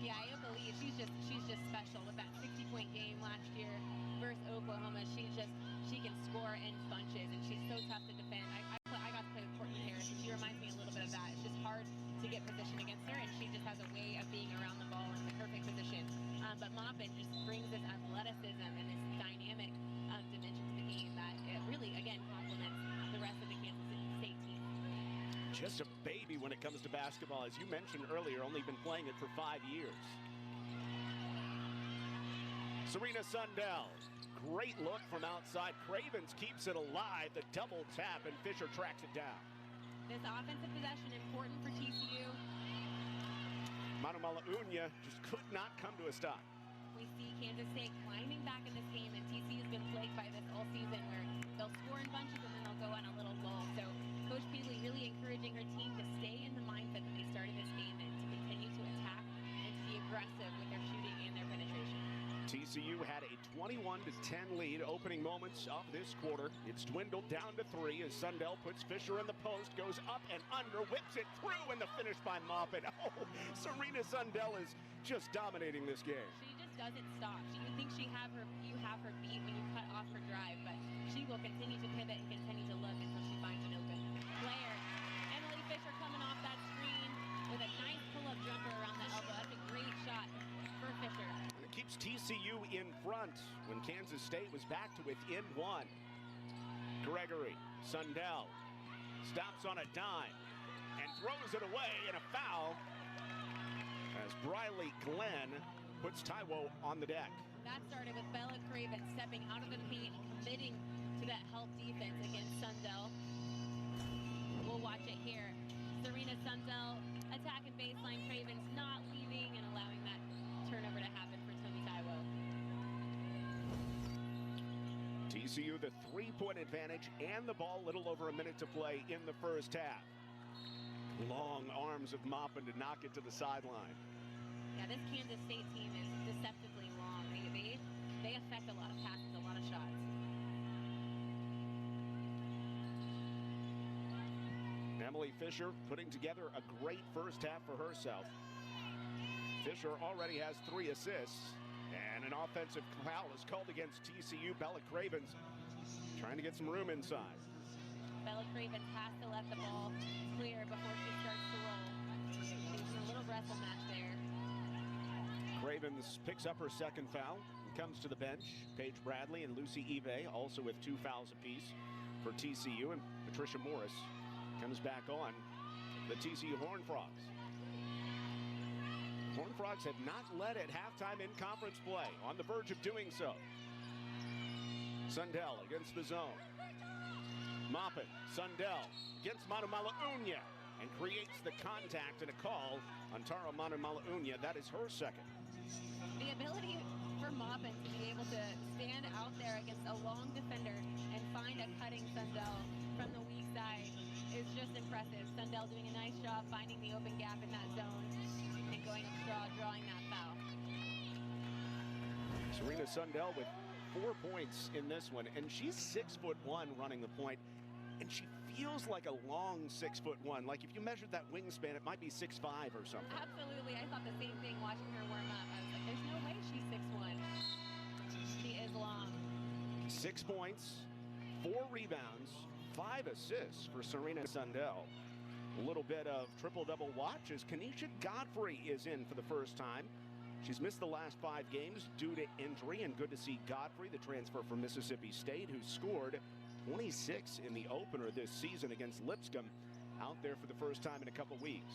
Yeah, Ayoka Lee, she's just special with that 60-point game last year versus Oklahoma. She can score in bunches, and she's so tough to defend. I got to play with Courtney Harris, and she reminds me a little bit of that. It's just hard to get position against her, and she just has a way of being around the ball in the perfect position. But Maupin just brings this athleticism and this dynamic dimension to the game that it really, again, complements the rest of the Kansas State team. Just a baby when it comes to basketball. As you mentioned earlier, only been playing it for 5 years. Serena Sundell, great look from outside. Cravens keeps it alive. The double tap, and Fisher tracks it down. This offensive possession important for TCU. Manumala-Unya just could not come to a stop. We see Kansas State climbing back in this game, and TCU's been plagued by this all season where they'll score in bunches and then they'll go on a little lull. So Coach Peasley really encouraging her team to stay in the mindset that they started this game and to continue to attack and to be aggressive with their shooting and their penetration. TCU had a 21-10 lead opening moments of this quarter. It's dwindled down to 3 as Sundell puts Fisher in the post, goes up and under, whips it through, and the finish by Moffitt. Oh, Serena Sundell is just dominating this game. She just doesn't stop. You think you have her beat when you cut off her drive, but she will continue to pivot and continue to look until she finds an open player. Emily Fisher coming off that screen with a nice pull-up jumper around the elbow. That's a great shot for Fisher. It keeps TCU in front when Kansas State was back to within 1. Gregory Sundell stops on a dime and throws it away in a foul as Briley Glenn puts Taiwo on the deck. That started with Bella Craven stepping out of the paint and committing to that help defense against Sundell. We'll watch it here. Serena Sundell attacking baseline. Craven's not leaving and allowing that turnover to happen for Tony Taiwo. TCU the 3-point advantage and the ball, little over a minute to play in the first half. Long arms of Maupin to knock it to the sideline. Yeah, this Kansas State team is deceptively long. They affect a lot of passes, a lot of shots. Emily Fisher putting together a great first half for herself. Fisher already has 3 assists, and an offensive foul is called against TCU. Bella Cravens trying to get some room inside. Bella Cravens has to let the ball clear before she starts to roll. She's in a little wrestle match there. Cravens picks up her second foul and comes to the bench. Paige Bradley and Lucy Ibeh also with 2 fouls apiece for TCU, and Patricia Morris comes back on the TCU Horned Frogs. Horned Frogs have not led at halftime in conference play, on the verge of doing so. Sundell against the zone. Maupin, Sundell against Manumala-Unya and creates the contact and a call on Tara Manumala-Unya. That is her second. The ability for Maupin to be able to stand out there against a long defender and find a cutting Sundell from the weak side is just impressive. Sundell doing a nice job finding the open gap in that zone and going up straw, drawing that foul. Serena Sundell with 4 points in this one, and she's 6'1" running the point, and she feels like a long 6'1". Like if you measured that wingspan, it might be 6'5" or something. Absolutely, I thought the same thing watching her warm up. I was like, there's no way she's 6'1". She is long. 6 points, 4 rebounds, 5 assists for Serena Sundell. A little bit of triple-double watch as Kenesha Godfrey is in for the first time. She's missed the last 5 games due to injury, and good to see Godfrey, the transfer from Mississippi State, who scored 26 in the opener this season against Lipscomb, out there for the first time in a couple weeks.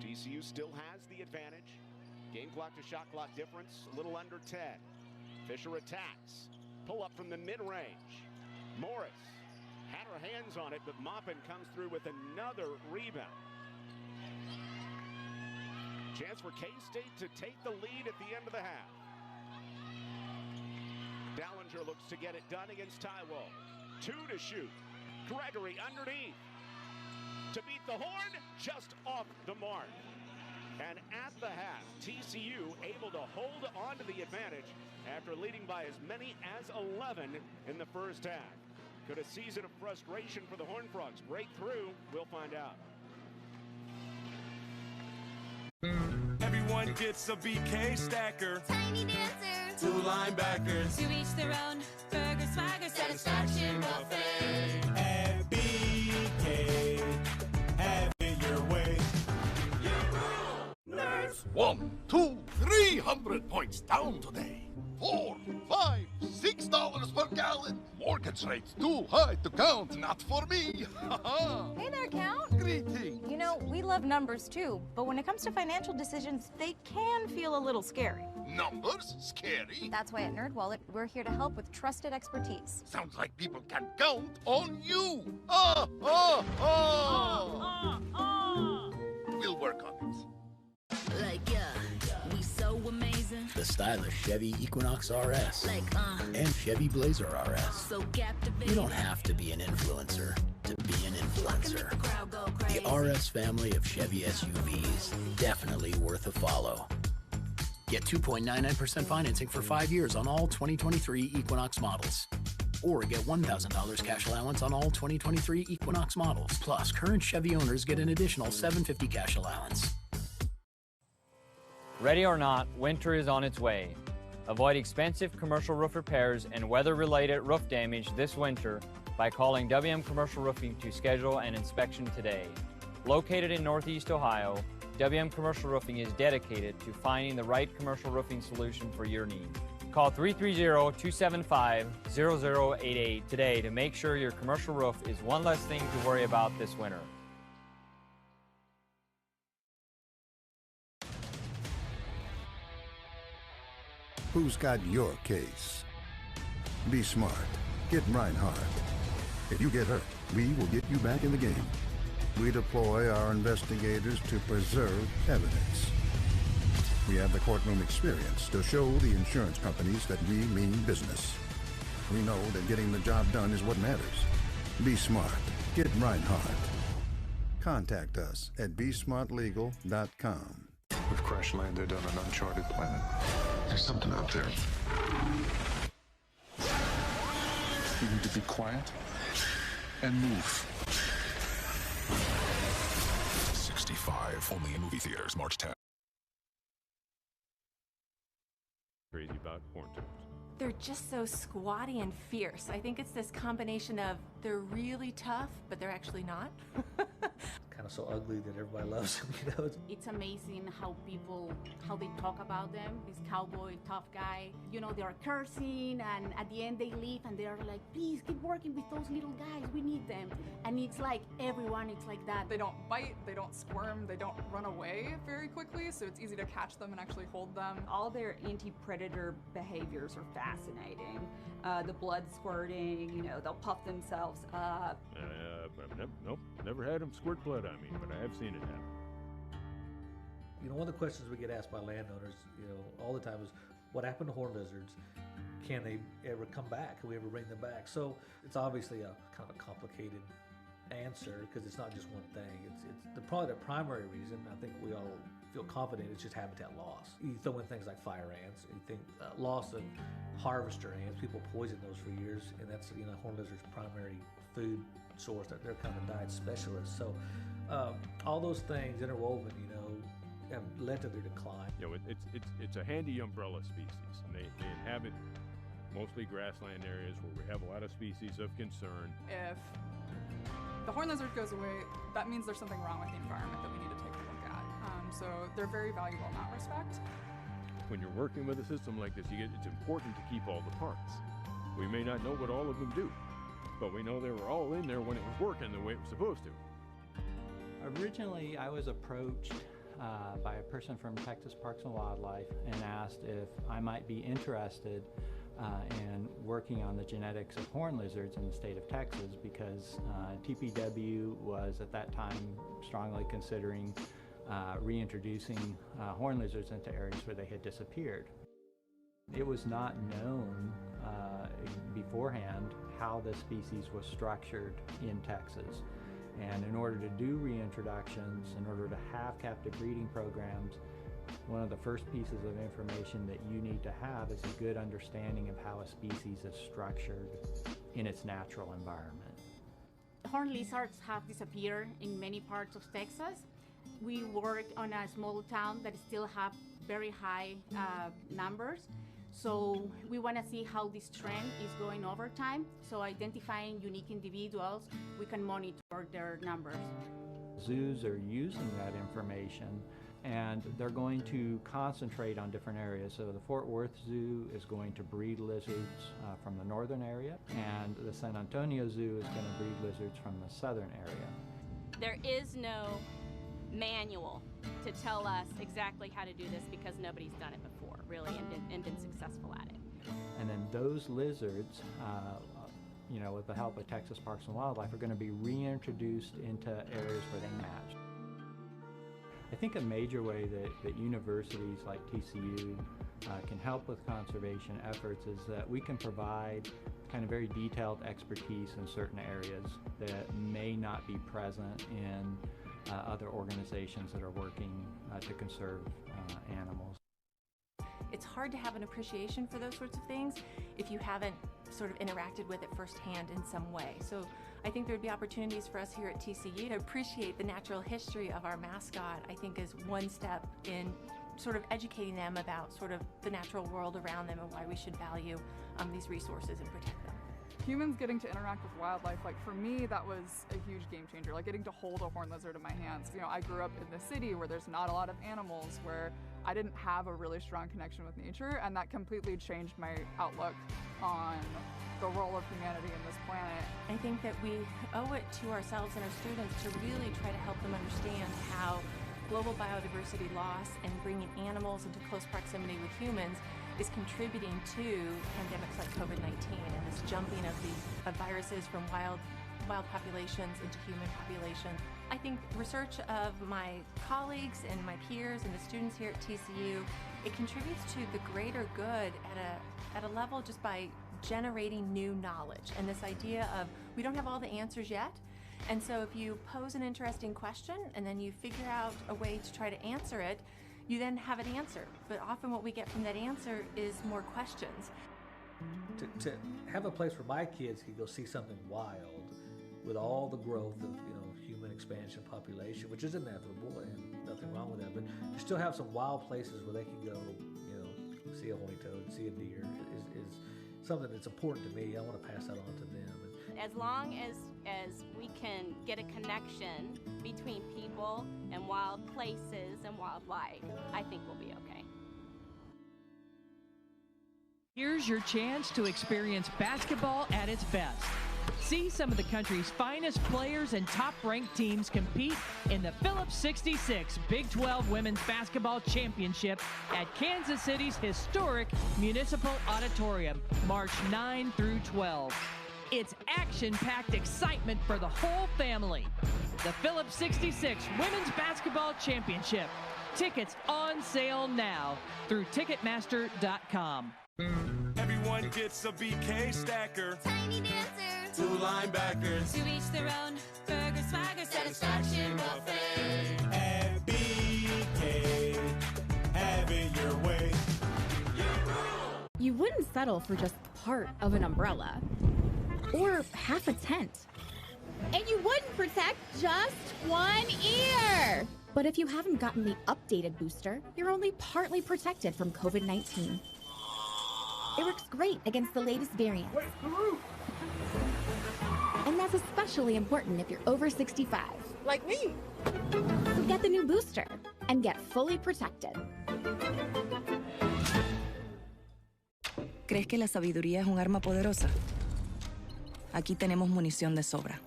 TCU still has the advantage. Game clock to shot clock difference, a little under 10. Fisher attacks. Pull up from the mid-range. Morris had her hands on it, but Maupin comes through with another rebound. Chance for K-State to take the lead at the end of the half. Dallinger looks to get it done against Taiwo. 2 to shoot. Gregory underneath. To beat the horn, just off the mark. And at the half, TCU able to hold on to the advantage after leading by as many as 11 in the first half. Could a season of frustration for the Horned Frogs break through? We'll find out. Everyone gets a BK stacker. Tiny dancer. 2 linebackers. To each their own. Burger, swagger, satisfaction, buffet. At BK, have it your way. Nerds. 1, 2, 300 points down today. 4, 5, $6 per gallon. Mortgage rates too high to count. Not for me. Hey there, Count. Greetings. You know, we love numbers too, but when it comes to financial decisions, they can feel a little scary. Numbers? Scary? That's why at NerdWallet, we're here to help with trusted expertise. Sounds like people can count on you. We'll work on it. the stylish Chevy Equinox RS and Chevy Blazer RS. So captivating. You don't have to be an influencer to be an influencer. The RS family of Chevy SUVs, definitely worth a follow. Get 2.99% financing for 5 years on all 2023 Equinox models. Or get $1,000 cash allowance on all 2023 Equinox models. Plus, current Chevy owners get an additional $750 cash allowance. Ready or not, winter is on its way. Avoid expensive commercial roof repairs and weather-related roof damage this winter by calling WM Commercial Roofing to schedule an inspection today. Located in Northeast Ohio, WM Commercial Roofing is dedicated to finding the right commercial roofing solution for your needs. Call 330-275-0088 today to make sure your commercial roof is one less thing to worry about this winter. Who's got your case? Be smart. Get Reinhardt. If you get hurt, we will get you back in the game. We deploy our investigators to preserve evidence. We have the courtroom experience to show the insurance companies that we mean business. We know that getting the job done is what matters. Be smart. Get Reinhardt. Contact us at besmartlegal.com. We've crash landed on an uncharted planet. There's something out there. You need to be quiet and move. 65, only in movie theaters, March 10th. Crazy about horned toads. They're just so squatty and fierce. I think it's this combination of they're really tough, but they're actually not. Kind of so ugly that everybody loves them, you know? It's amazing how they talk about them. This cowboy, tough guy, you know, they're cursing, and at the end they leave and they're like, please keep working with those little guys, we need them. And it's like everyone, it's like that. They don't bite, they don't squirm, they don't run away very quickly, so it's easy to catch them and actually hold them. All their anti-predator behaviors are fascinating. The blood squirting, you know, they'll puff themselves up. Nope, never had them squirt blood on me, but I have seen it happen. You know, one of the questions we get asked by landowners, you know, all the time is, what happened to horned lizards? Can they ever come back? Can we ever bring them back? So it's obviously a kind of a complicated answer because it's not just one thing. It's probably the primary reason. I think we all feel confident it's just habitat loss. You throw in things like fire ants. You think loss of harvester ants. People poison those for years, and that's, you know, horned lizard's primary food source. That they're kind of diet specialists. So all those things interwoven, you know, have led to their decline. You know, it's a handy umbrella species, and they inhabit mostly grassland areas where we have a lot of species of concern. If the horned lizard goes away, that means there's something wrong with the environment that we need to take a look at. So they're very valuable in that respect. When you're working with a system like this, it's important to keep all the parts. We may not know what all of them do, but we know they were all in there when it was working the way it was supposed to. Originally, I was approached by a person from Texas Parks and Wildlife and asked if I might be interested in working on the genetics of horned lizards in the state of Texas, because TPW was at that time strongly considering reintroducing horned lizards into areas where they had disappeared. It was not known beforehand how the species was structured in Texas. And in order to do reintroductions, in order to have captive breeding programs, one of the first pieces of information that you need to have is a good understanding of how a species is structured in its natural environment. Horned lizards have disappeared in many parts of Texas. We work on a small town that still have very high numbers. So we want to see how this trend is going over time. So identifying unique individuals, we can monitor their numbers. Zoos are using that information, and they're going to concentrate on different areas. So the Fort Worth Zoo is going to breed lizards from the northern area, and the San Antonio Zoo is going to breed lizards from the southern area. There is no manual to tell us exactly how to do this because nobody's done it before, really, and been successful at it. And then those lizards, you know, with the help of Texas Parks and Wildlife, are going to be reintroduced into areas where they match. I think a major way that universities like TCU can help with conservation efforts is that we can provide kind of very detailed expertise in certain areas that may not be present in other organizations that are working to conserve animals. It's hard to have an appreciation for those sorts of things if you haven't sort of interacted with it firsthand in some way. So I think there'd be opportunities for us here at TCU to appreciate the natural history of our mascot. I think is one step in sort of educating them about sort of the natural world around them and why we should value these resources and protect them. Humans getting to interact with wildlife, like for me, that was a huge game changer. Like getting to hold a horned lizard in my hands. You know, I grew up in the city where there's not a lot of animals, where I didn't have a really strong connection with nature, and that completely changed my outlook on the role of humanity in this planet. I think that we owe it to ourselves and our students to really try to help them understand how global biodiversity loss and bringing animals into close proximity with humans is contributing to pandemics like COVID-19 and this jumping of viruses from wild populations into human populations. I think research of my colleagues and my peers and the students here at TCU, it contributes to the greater good at a level just by generating new knowledge. And this idea of we don't have all the answers yet, and so if you pose an interesting question and then you figure out a way to try to answer it, you then have an answer. But often what we get from that answer is more questions. To have a place where my kids can go see something wild with all the growth of, human expansion population, which is inevitable and nothing wrong with that, but to still have some wild places where they can go, see a horny toad, see a deer is something that's important to me. I want to pass that on to them. As long as we can get a connection between people and wild places and wildlife, I think we'll be okay. Here's your chance to experience basketball at its best. See some of the country's finest players and top-ranked teams compete in the Phillips 66 Big 12 Women's Basketball Championship at Kansas City's historic Municipal Auditorium, March 9 through 12. It's action-packed excitement for the whole family. The Phillips 66 Women's Basketball Championship. Tickets on sale now through Ticketmaster.com. Everyone gets a BK stacker. Tiny dancer. 2 linebackers. To each their own. Burger, swagger, satisfaction, buffet. At BK, have it your way. You wouldn't settle for just part of an umbrella or half a tent. And you wouldn't protect just one ear. But if you haven't gotten the updated booster, you're only partly protected from COVID-19. It works great against the latest variants. And that's especially important if you're over 65. Like me. So get the new booster and get fully protected. ¿Crees que la sabiduría es un arma poderosa? Aquí tenemos munición de sobra.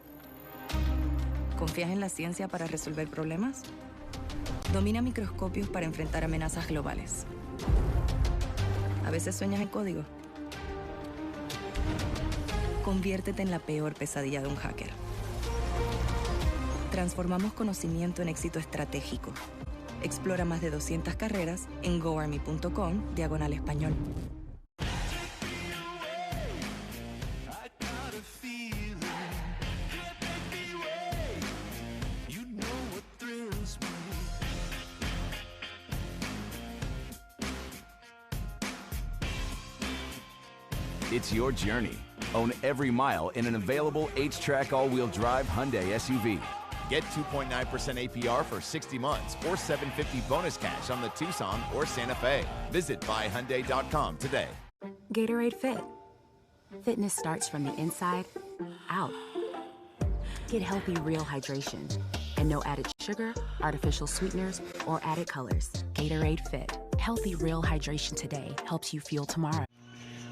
¿Confías en la ciencia para resolver problemas? Domina microscopios para enfrentar amenazas globales. ¿A veces sueñas en código? Conviértete en la peor pesadilla de un hacker. Transformamos conocimiento en éxito estratégico. Explora más de 200 carreras en goarmy.com/español. It's your journey. Own every mile in an available H-Track all-wheel drive Hyundai SUV. Get 2.9% APR for 60 months or $750 bonus cash on the Tucson or Santa Fe. Visit buyhyundai.com today. Gatorade Fit. Fitness starts from the inside out. Get healthy, real hydration. And no added sugar, artificial sweeteners, or added colors. Gatorade Fit. Healthy, real hydration today helps you fuel tomorrow.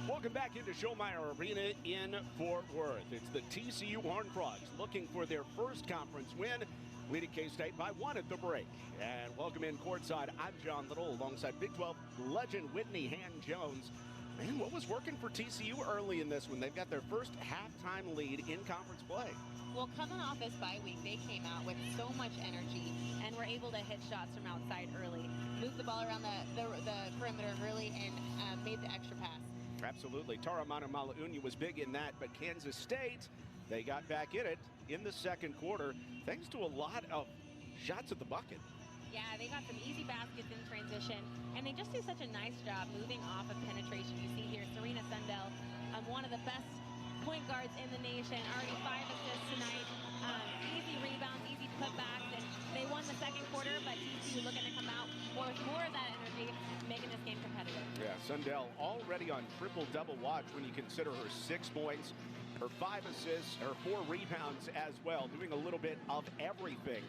Welcome back into Schomeyer Arena in Fort Worth. It's the TCU Horned Frogs looking for their first conference win, leading K-State by 1 at the break. And welcome in courtside, I'm John Little alongside Big 12 legend Whitney Hand-Jones. Man, what was working for TCU early in this one? They've got their first halftime lead in conference play. Well, coming off this bye week, they came out with so much energy and were able to hit shots from outside early, move the ball around the perimeter early, and made the extra pass. Absolutely. Tara Malaunia was big in that, but Kansas State, they got back in it in the second quarter, thanks to a lot of shots at the bucket. Yeah, they got some easy baskets in transition, and they just do such a nice job moving off of penetration. You see here, Serena Sundell, one of the best point guards in the nation, already 5 assists tonight. Easy rebounds, easy putbacks, and they won the second quarter, but TCU looking to come out with more of that energy, making this game competitive. Yeah, Sundell already on triple-double watch when you consider her 6 points, her 5 assists, her 4 rebounds as well, doing a little bit of everything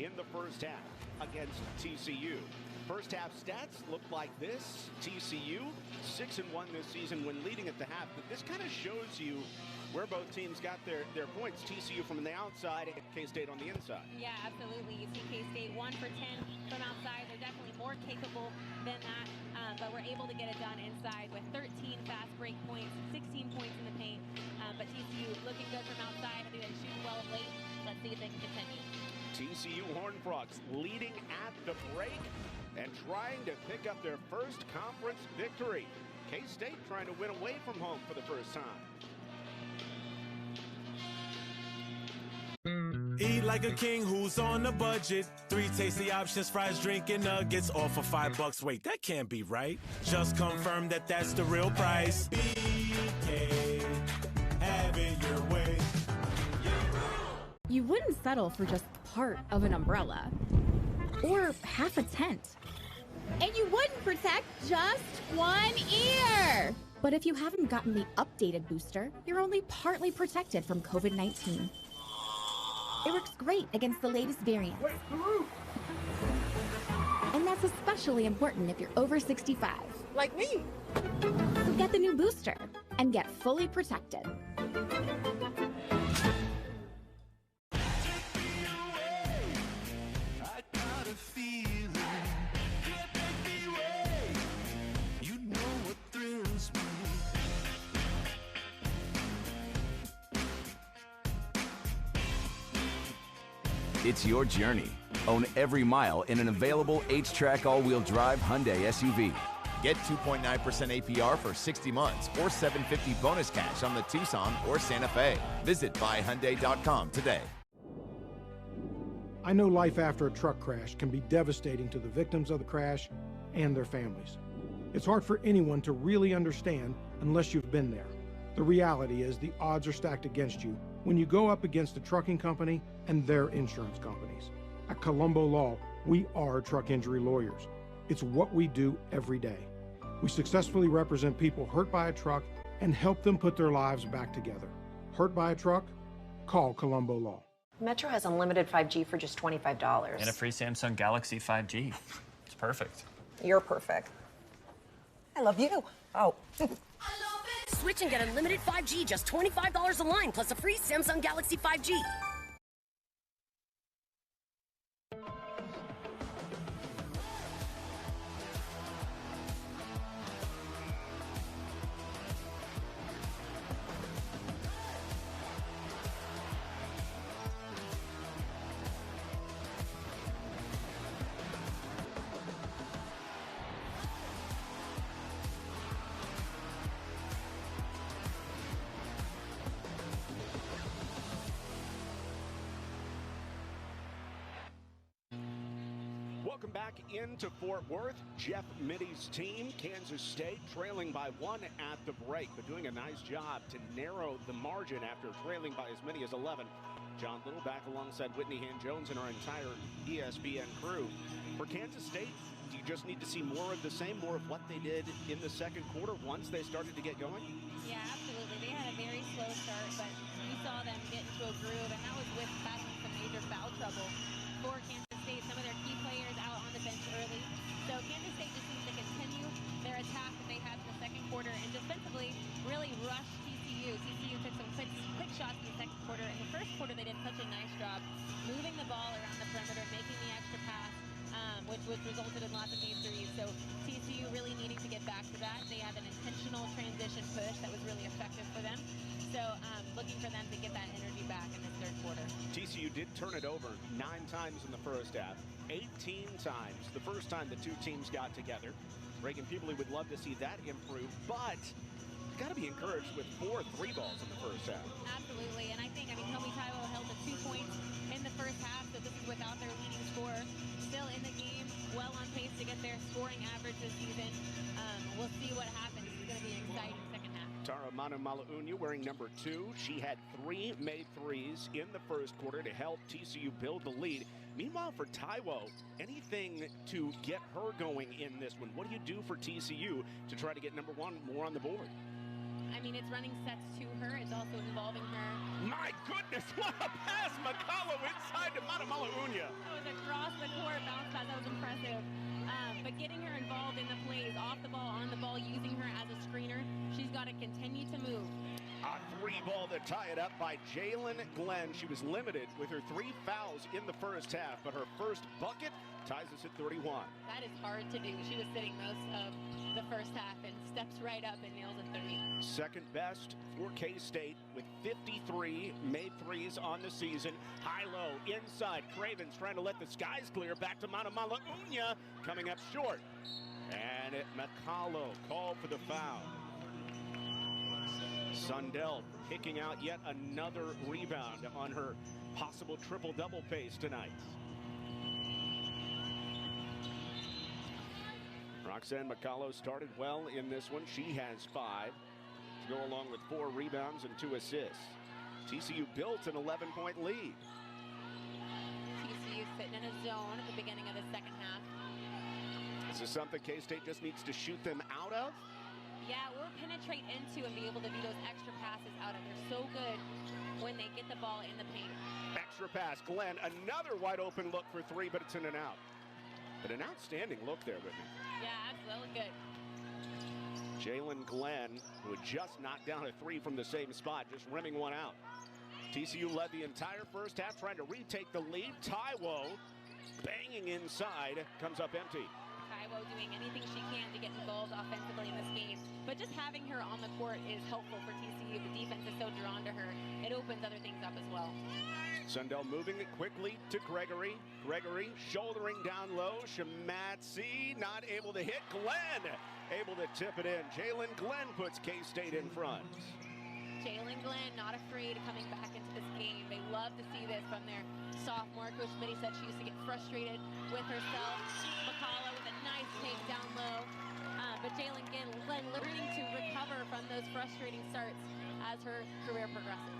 in the first half against TCU. First half stats look like this. TCU 6-1 this season when leading at the half, but this kind of shows you where both teams got their points. TCU from the outside and K-State on the inside. Yeah, absolutely. You see K-State 1 for 10 from outside. They're definitely more capable than that, but we're able to get it done inside with 13 fast break points, 16 points in the paint. But TCU looking good from outside. I think they shoot well of late. Let's see if they can continue. TCU Horned Frogs leading at the break and trying to pick up their first conference victory. K-State trying to win away from home for the first time. Eat like a king who's on a budget. 3 tasty options, fries, drink, and nuggets, all for $5. Wait, that can't be right. Just confirm that that's the real price. BK, have it your way. You wouldn't settle for just part of an umbrella or half a tent. And you wouldn't protect just one ear. But if you haven't gotten the updated booster, you're only partly protected from COVID-19. It works great against the latest variants. And that's especially important if you're over 65. Like me. So get the new booster and get fully protected. It's your journey. Own every mile in an available H-Track all-wheel drive Hyundai SUV. Get 2.9% APR for 60 months or $750 bonus cash on the Tucson or Santa Fe. Visit buyhyundai.com today. I know life after a truck crash can be devastating to the victims of the crash and their families. It's hard for anyone to really understand unless you've been there. The reality is the odds are stacked against you when you go up against a trucking company and their insurance companies. At Colombo Law, we are truck injury lawyers. It's what we do every day. We successfully represent people hurt by a truck and help them put their lives back together. Hurt by a truck? Call Colombo Law. Metro has unlimited 5G for just $25. And a free Samsung Galaxy 5G. It's perfect. You're perfect. I love you. Oh. Switch and get unlimited 5G, just $25 a line, plus a free Samsung Galaxy 5G. Welcome back into Fort Worth. Jeff Mitty's team, Kansas State, trailing by 1 at the break, but doing a nice job to narrow the margin after trailing by as many as 11. John Little back alongside Whitney Hand-Jones and our entire ESPN crew. For Kansas State, do you just need to see more of the same, more of what they did in the second quarter once they started to get going? Yeah, absolutely. They had a very slow start, but you saw them get into a groove, and that was with battling some major foul trouble for Kansas State. Some of their key players out on the bench early. So Kansas State just needs to continue their attack that they had in the second quarter and defensively really rush TCU. TCU took some quick shots in the second quarter. In the first quarter, they did such a nice job moving the ball around the perimeter, making the extra pass, which which resulted in lots of made threes. So TCU really needing to get back to that. They had an intentional transition push that was really effective for them. So looking for them to get that energy back in this third quarter. TCU did turn it over 9 times in the first half, 18 times the first time the two teams got together. Reagan Peabody would love to see that improve, but got to be encouraged with 4 3-balls in the first half. Absolutely, and I think, Homie Taiwo held to 2 points in the first half, so this is without their leading scorer. Still in the game, well on pace to get their scoring average this season. We'll see what happens. It's going to be an exciting second half. Tara Malaunia wearing number 2. She had 3 made threes in the first quarter to help TCU build the lead. Meanwhile, for Taiwo, anything to get her going in this one? What do you do for TCU to try to get number 1 more on the board? It's running sets to her. It's also involving her. My goodness, what a pass! Makalo inside to Malaunia. That was across the court bounce pass. That was impressive. But getting her involved in the plays, off the ball, on the ball, using her as a screener, she's got to continue to move. A 3-ball to tie it up by Jalen Glenn. She was limited with her 3 fouls in the first half, but her first bucket ties us at 31. That is hard to do. She was sitting most of the first half and steps right up and nails a 3. Second best for K-State with 53 made threes on the season. High-low inside. Cravens trying to let the skies clear. Back to Malaunia, coming up short. And Makalo called for the foul. Sundell picking out yet another rebound on her possible triple-double pace tonight. Roxanne Makalo started well in this one. She has 5 to go along with 4 rebounds and 2 assists. TCU built an 11-point lead. TCU sitting in a zone at the beginning of the second half. Is this something K-State just needs to shoot them out of? Yeah, or penetrate into and be able to do those extra passes out of. They're so good when they get the ball in the paint. Extra pass, Glenn, another wide open look for 3, but it's in and out. But an outstanding look there, Whitney. Yeah, absolutely good. Jalen Glenn, who had just knocked down a 3 from the same spot, just rimming one out. TCU led the entire first half, trying to retake the lead. Taiwo banging inside, comes up empty. Taiwo doing anything she can to get involved offensively in this game. But just having her on the court is helpful for TCU. The defense is so drawn to her. It opens other things up as well. Sundell moving it quickly to Gregory. Gregory shouldering down low. Shamatsi not able to hit. Glenn able to tip it in. Jalen Glenn puts K-State in front. Jalen Glenn not afraid of coming back into this game. They love to see this from their sophomore. Coach Smitty said she used to get frustrated with herself. Makalo with a nice take down low. But Jalen Glenn learning to recover from those frustrating starts as her career progresses.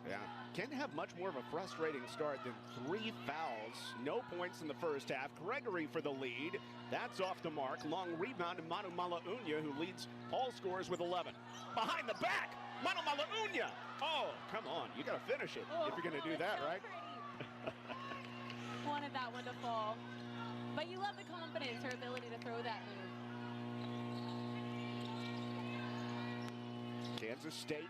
Yeah, can't have much more of a frustrating start than 3 fouls. No points in the first half. Gregory for the lead. That's off the mark. Long rebound to Manu Malaunia, who leads all scorers with 11. Behind the back, Manu Malaunia. Oh, come on. You got to finish it if you're going to do that, right? Wanted that one to fall. But you love the confidence, her ability to throw that move. Kansas State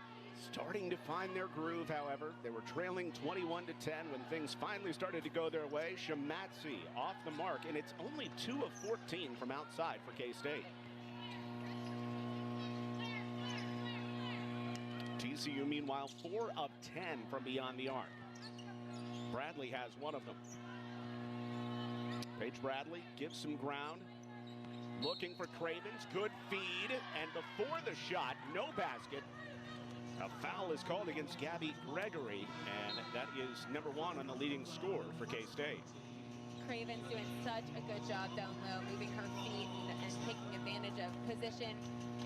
starting to find their groove, however. They were trailing 21-10 when things finally started to go their way. Shamatsi off the mark, and it's only 2 of 14 from outside for K-State. TCU, meanwhile, 4 of 10 from beyond the arc. Bradley has one of them. Paige Bradley gives some ground. Looking for Cravens, good feed, and before the shot, no basket. A foul is called against Gabby Gregory, and that is number 1 on the leading scorer for K-State. Cravens doing such a good job down low, moving her feet and taking advantage of position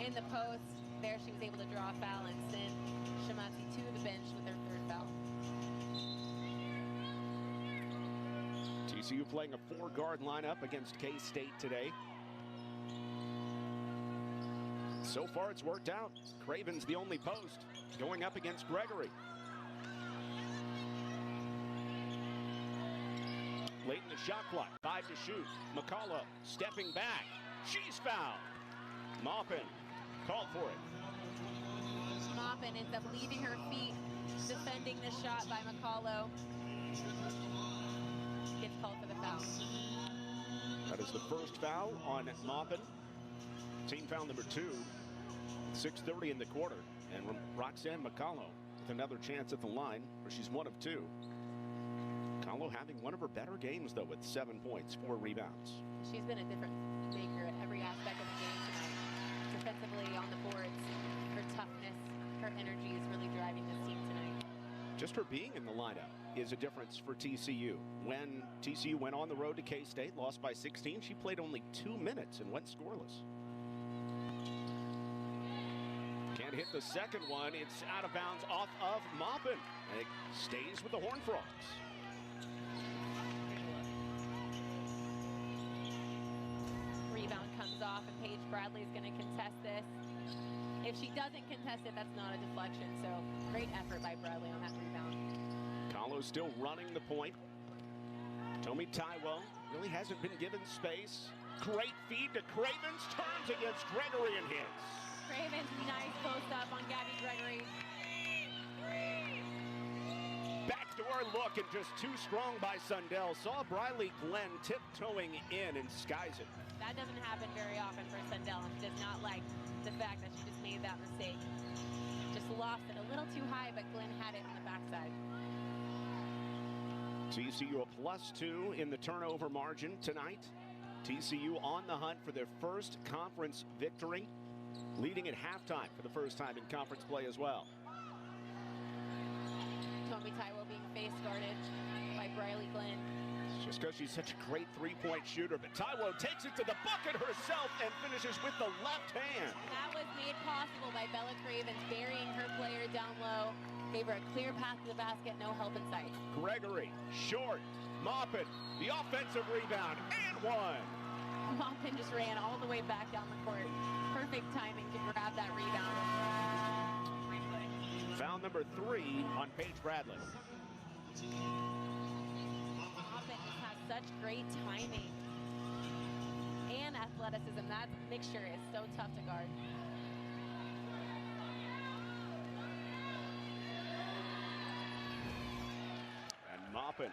in the post. There she was able to draw a foul and send Shamatsi to the bench with her 3rd foul. TCU playing a 4-guard lineup against K-State today. So far, it's worked out. Craven's the only post, going up against Gregory. Late in the shot clock, 5 to shoot. Makalo stepping back. She's fouled. Maupin called for it. Maupin ends up leaving her feet, defending the shot by Makalo. Gets called for the foul. That That is the first foul on Maupin. Team foul number 2. 6:30 in the quarter. And Roxanne McCullough with another chance at the line, where she's 1 of 2. McCullough having one of her better games, though, with 7 points, 4 rebounds. She's been a difference maker at every aspect of the game tonight. Defensively, on the boards, her toughness, her energy is really driving this team tonight. Just her being in the lineup is a difference for TCU. When TCU went on the road to K-State, lost by 16, she played only 2 minutes and went scoreless. Can't hit the second one. It's out of bounds off of Maupin, and it stays with the Horned Frogs. Rebound comes off, and Paige Bradley is going to contest this. If she doesn't contest it, that's not a deflection. So great effort by Bradley on that rebound. Kahlo still running the point. Tomi Taiwo really hasn't been given space. Great feed to Cravens, turns against Gregory and hits. Cravens, nice post up on Gabby Gregory. Backdoor look, and just too strong by Sundell. Saw Briley Glenn tiptoeing in and skies it. That doesn't happen very often for Sundell, and she does not like the fact that she just made that mistake. Just lost it a little too high, but Glenn had it in the backside. TCU a +2 in the turnover margin tonight. TCU on the hunt for their first conference victory, leading at halftime for the first time in conference play as well. Tomi Taiwo being face guarded by Briley Glenn. Just because she's such a great three-point shooter, but Taiwo takes it to the bucket herself and finishes with the left hand. That was made possible by Bella Cravens burying her player down low. Gave her a clear path to the basket, no help in sight. Gregory, short, Maupin, the offensive rebound, and one. Maupin just ran all the way back down the court. Perfect timing to grab that rebound. Foul number 3 on Paige Bradley. Maupin just has such great timing and athleticism. That mixture is so tough to guard. Maupin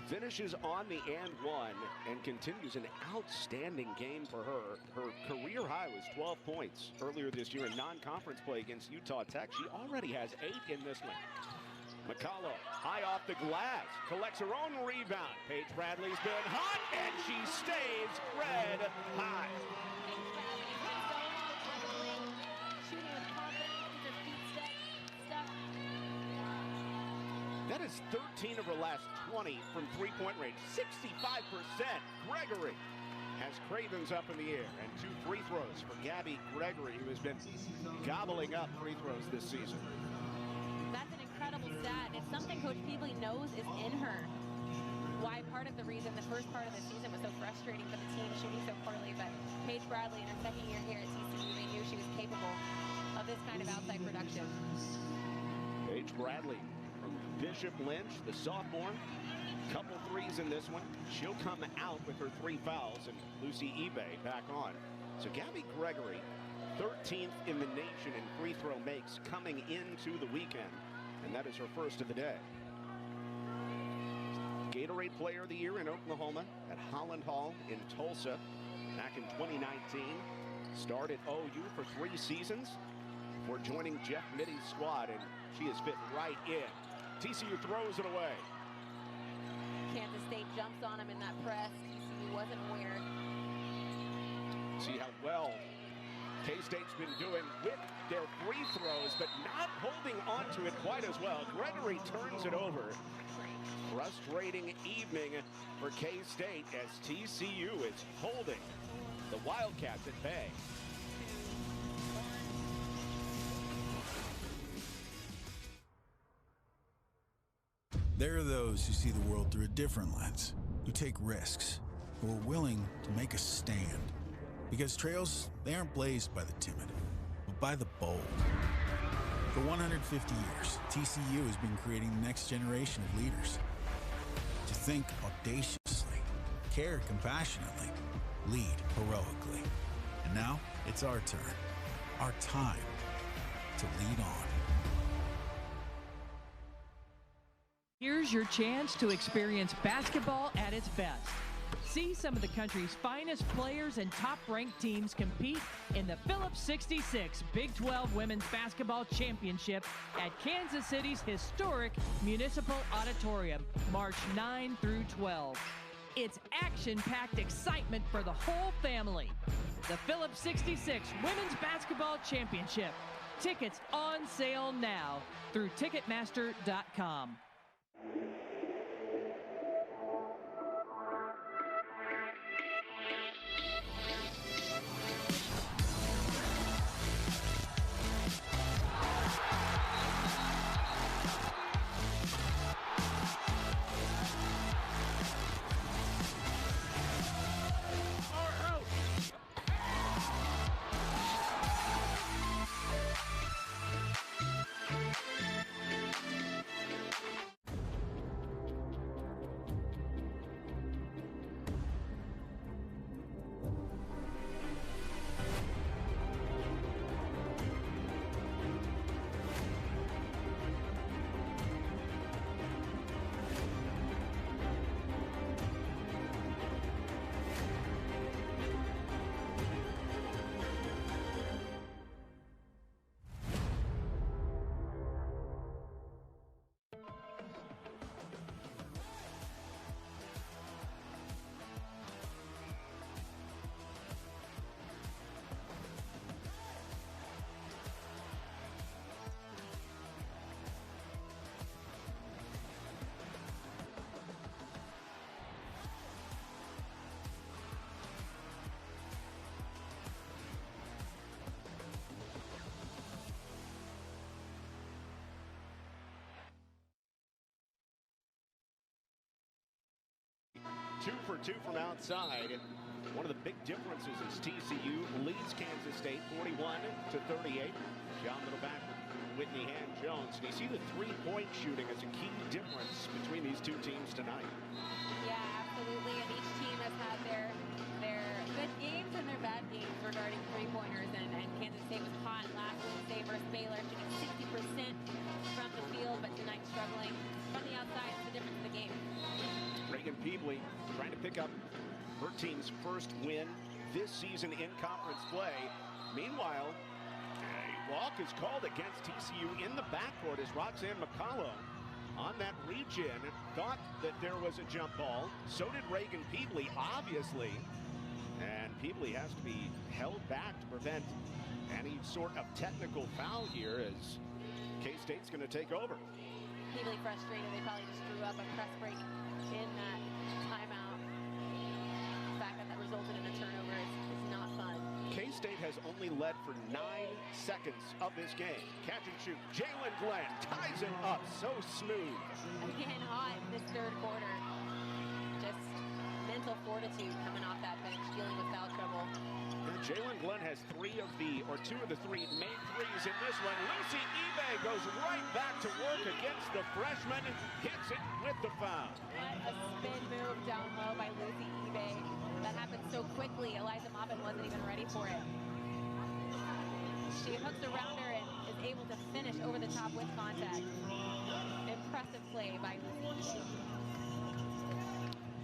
finishes on the and one and continues an outstanding game for her. Her career high was 12 points earlier this year in non-conference play against Utah Tech. She already has 8 in this one. McCullough high off the glass, collects her own rebound. Paige Bradley's been hot, and she stays red high. Shooting with confidence, her feet stuck. That is 13 of her last 20 from three-point range, 65%. Gregory has Cravens up in the air, and 2 free throws for Gabby Gregory, who has been gobbling up free throws this season. That's an incredible stat. It's something Coach Peebly knows is in her. Why part of the reason the first part of the season was so frustrating for the team shooting so poorly, but Paige Bradley in her second year here at TCU, they knew she was capable of this kind of outside production. Paige Bradley from Bishop Lynch, the sophomore. Couple threes in this one. She'll come out with her 3 fouls, and Lucy Ibeh back on. So Gabby Gregory, 13th in the nation in free throw makes coming into the weekend, and that is her first of the day. Gatorade Player of the Year in Oklahoma at Holland Hall in Tulsa back in 2019. Started OU for 3 seasons before joining Jeff Mitty's squad, and she has fit right in. TCU throws it away. Kansas State jumps on him in that press. TCU wasn't aware. See how well K-State's been doing with their free throws, but not holding on to it quite as well. Gregory turns it over. Frustrating evening for K-State as TCU is holding the Wildcats at bay. There are those who see the world through a different lens, who take risks, who are willing to make a stand. Because trails, they aren't blazed by the timid, but by the bold. For 150 years, TCU has been creating the next generation of leaders. To think audaciously, care compassionately, lead heroically. And now, it's our turn, our time to lead on. Here's your chance to experience basketball at its best. See some of the country's finest players and top-ranked teams compete in the Phillips 66 Big 12 Women's Basketball Championship at Kansas City's historic Municipal Auditorium, March 9 through 12. It's action-packed excitement for the whole family. The Phillips 66 Women's Basketball Championship. Tickets on sale now through Ticketmaster.com. Two for two from outside. And one of the big differences is TCU leads Kansas State 41-38. John Middleback with Whitney Hand-Jones. And you see the three-point shooting as a key difference between these two teams tonight. Yeah, absolutely. And each team has had their good games and their bad games regarding three-pointers. And Kansas State was hot last Wednesday versus Baylor, shooting 60% from the field, but tonight struggling from the outside. It's the difference in the game. Reagan Peebley trying to pick up her team's first win this season in conference play. Meanwhile, a walk is called against TCU in the backcourt as Roxanne McCullough on that reach-in thought that there was a jump ball. So did Reagan Peebley, obviously. And Peebley has to be held back to prevent any sort of technical foul here as K-State's going to take over. Peebley frustrated. They probably just drew up a press break in that timeout. The fact that resulted in a turnover is not fun. K-State has only led for 9 seconds of this game. Catch and shoot. Jalen Glenn ties it up so smooth. Again, hot in this third quarter. Just mental fortitude coming off that bench, dealing with foul trouble. Jalen Glenn has two of the three made threes in this one. Lucy Ibeh goes right back to work against the freshman, hits it with the foul. What a spin move down low by Lucy Ibeh. That happened so quickly, Eliza Maupin wasn't even ready for it. She hooks around her and is able to finish over the top with contact. Impressive play by Lucy Ibeh.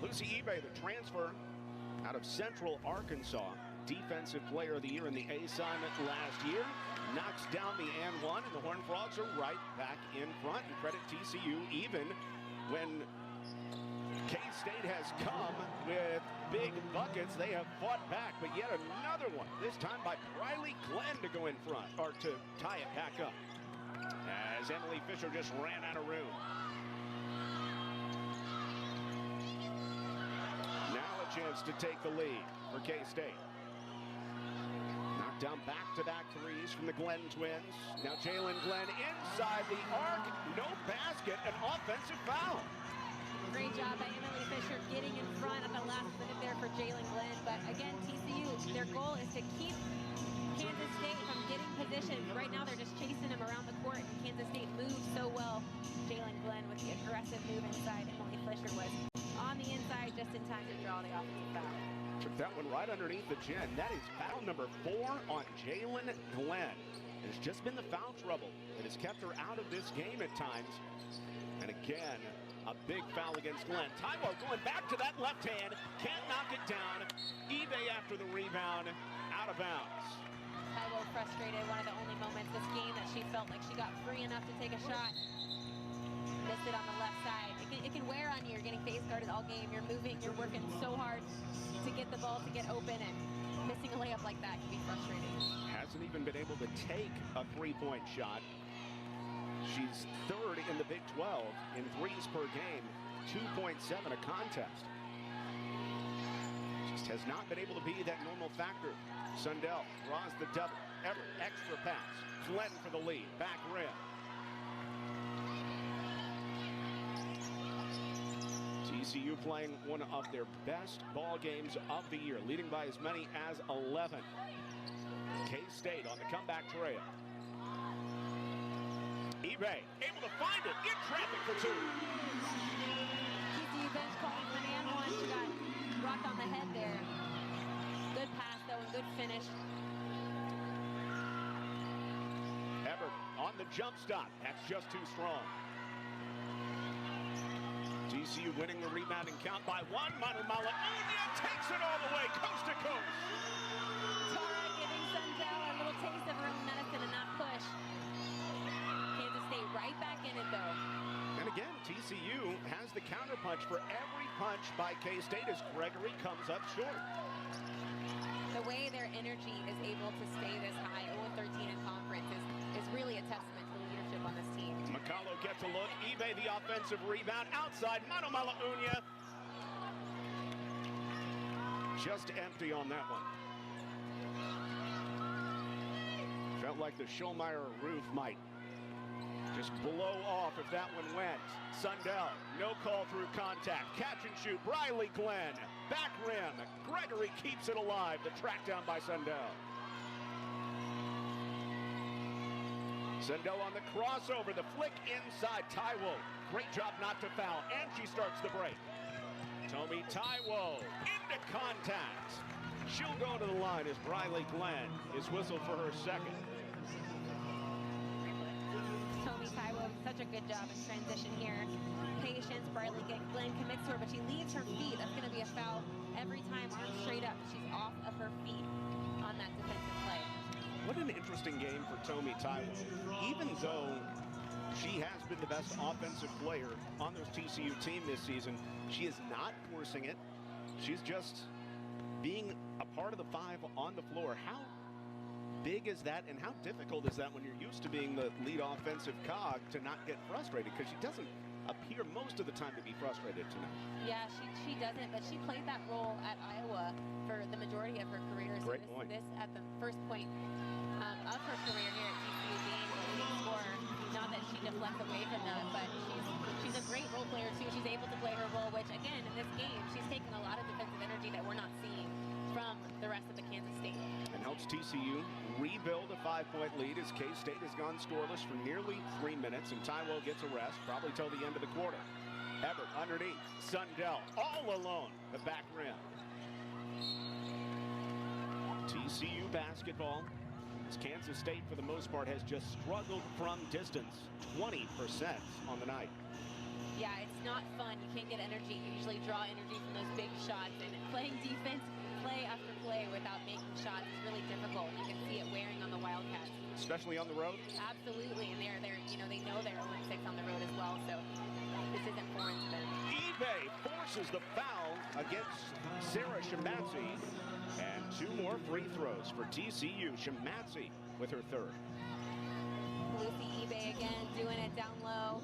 Lucy Ibeh, the transfer out of Central Arkansas. Defensive Player of the Year in the ASUN last year. Knocks down the and one, and the Horned Frogs are right back in front. And credit TCU even when K-State has come with big buckets. They have fought back, but yet another one, this time by Briley Glenn to go in front, or to tie it back up. As Emily Fisher just ran out of room. Now a chance to take the lead for K-State. Knocked down back-to-back threes from the Glenn twins. Now Jalen Glenn inside the arc. No basket, an offensive foul. Great job by Emily Fisher getting in front at the last minute there for Jalen Glenn. But again, TCU, their goal is to keep Kansas State from getting position. Right now they're just chasing him around the court. And Kansas State moved so well. Jalen Glenn with the aggressive move inside. Emily Fisher was on the inside just in time to draw the offensive foul. Took that one right underneath the chin. That is foul number 4 on Jalen Glenn. It's just been the foul trouble that has kept her out of this game at times. And again, A big foul against Glenn. Taiwo going back to that left hand. Can't knock it down. Ibeh after the rebound. Out of bounds. Taiwo frustrated. One of the only moments this game that she felt like she got free enough to take a shot. Missed it on the left side. It can wear on you. You're getting face guarded all game. You're moving. You're working so hard to get the ball to get open, and missing a layup like that can be frustrating. Hasn't even been able to take a three-point shot. She's third in the Big 12 in threes per game, 2.7 a contest. Just has not been able to be that normal factor. Sundell draws the double. Everett, extra pass. Glenn for the lead. Back rim. TCU playing one of their best ball games of the year, leading by as many as 11. K-State on the comeback trail. Ibeh able to find it in traffic for two. TCU bench calling for man one. She got rocked on the head there. Good pass though and good finish. Everett on the jump stop. That's just too strong. TCU winning the rebounding count by one. Manumala takes it all the way, coast to coast. Tara giving Sundell a little taste of her own medicine and not push. Kansas State right back in it though. And again, TCU has the counterpunch for every punch by K-State as Gregory comes up short. The way their energy is able to stay this high, 0-13 in conference, is really a testament to the leadership on this team. McCullough gets a look. Ibeh the offensive rebound outside. Manumala just empty on that one. Felt like the Schulmeyer roof might just blow off if that one went. Sundell, no call through contact. Catch and shoot, Briley Glenn. Back rim, Gregory keeps it alive. The track down by Sundell. Sundell on the crossover, the flick inside Taiwo. Great job not to foul, and she starts the break. Tomi Taiwo into contact. She'll go to the line as Briley Glenn is whistled for her second. Tomi Taiwo, such a good job in transition here. Patience, Briley Glenn commits to her, but she leaves her feet. That's going to be a foul every time, arms straight up. She's off of her feet on that defensive play. What an interesting game for Tomi Taiwo. Even though she has been the best offensive player on this TCU team this season, she is not forcing it. She's just being a part of the five on the floor. How big is that, and how difficult is that when you're used to being the lead offensive cog to not get frustrated? Because she doesn't appear most of the time to be frustrated tonight. Yeah, she doesn't, but she played that role at Iowa for the majority of her career. Great so point. This at the first point of her career here at TCU, being the leading scorer. Not that she deflects away from that, but she's a great role player too. She's able to play her role, which again in this game, she's taking a lot of defensive energy that we're not seeing from the rest of the Kansas State. And helps TCU rebuild a 5-point lead as K-State has gone scoreless for nearly 3 minutes, and Taiwo gets a rest, probably till the end of the quarter. Everett underneath, Sundell all alone, the back rim. TCU basketball, as Kansas State for the most part has just struggled from distance, 20% on the night. Yeah, it's not fun. You can't get energy. You usually draw energy from those big shots, and playing defense play after play without making shots is really difficult. You can see it wearing on the Wildcats. Especially on the road? Absolutely, and they're they know they're 0-6 on the road as well, so this isn't foreign to them. Ibeh forces the foul against Sarah Shimatsi, and 2 more free throws for TCU. Shimatsi with her third. Lucy Ibeh again doing it down low,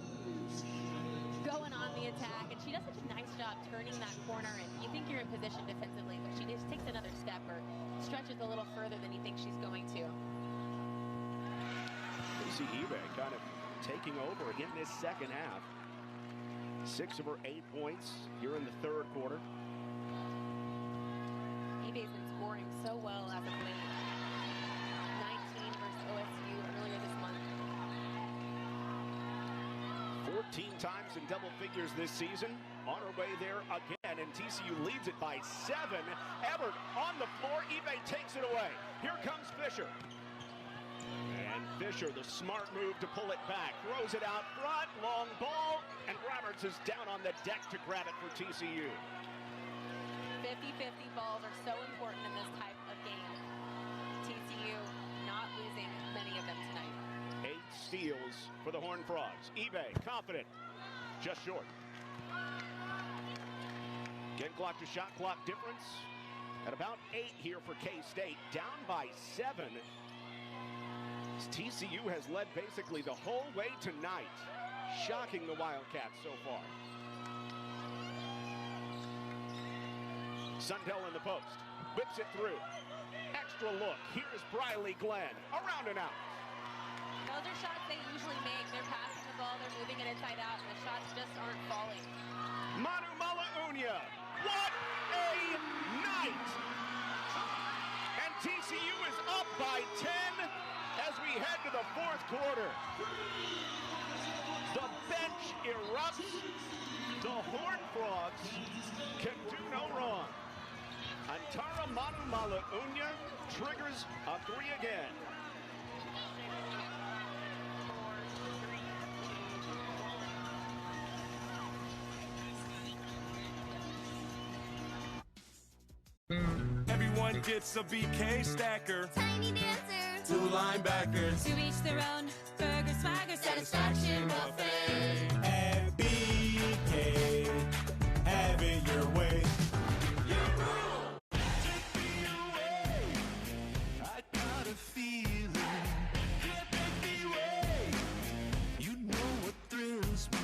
going on the attack, and she does such a nice job turning that corner, and you think you're in position defensively, but she just takes another step or stretches a little further than you think she's going to. Lucy Ibeh kind of taking over in this second half. 6 of her 8 points here in the third quarter. Ibeh's been scoring so well as of late. 19 versus OSU earlier this month. 14 times in double figures this season. On her way there again, and TCU leads it by 7. Everett on the floor. Ibeh takes it away. Here comes Fisher. And Fisher, the smart move to pull it back, throws it out front, long ball, and Roberts is down on the deck to grab it for TCU. 50-50 balls are so important in this type of game. TCU not losing many of them tonight. 8 steals for the Horned Frogs. Ibeh, confident, just short. Game clock to shot clock difference at about 8 here for K-State, down by 7. TCU has led basically the whole way tonight, shocking the Wildcats so far. Sundell in the post, whips it through. Extra look, here's Briley Glenn, around and out. Those are shots they usually make. They're passing the ball, they're moving it inside out, and the shots just aren't falling. Manu Malaunia, what a night! And TCU is up by 10 as we head to the 4th quarter. The bench erupts. The Horned Frogs can do no wrong. Antara Manu Malaunia triggers a 3 again. Everyone gets a BK stacker. Tiny dancer. 2 linebackers. To each their own. Burger, swagger, satisfaction buffet. At BK, have it your way. Take me away. I got a feeling. Can't make me wait. You know what thrills me.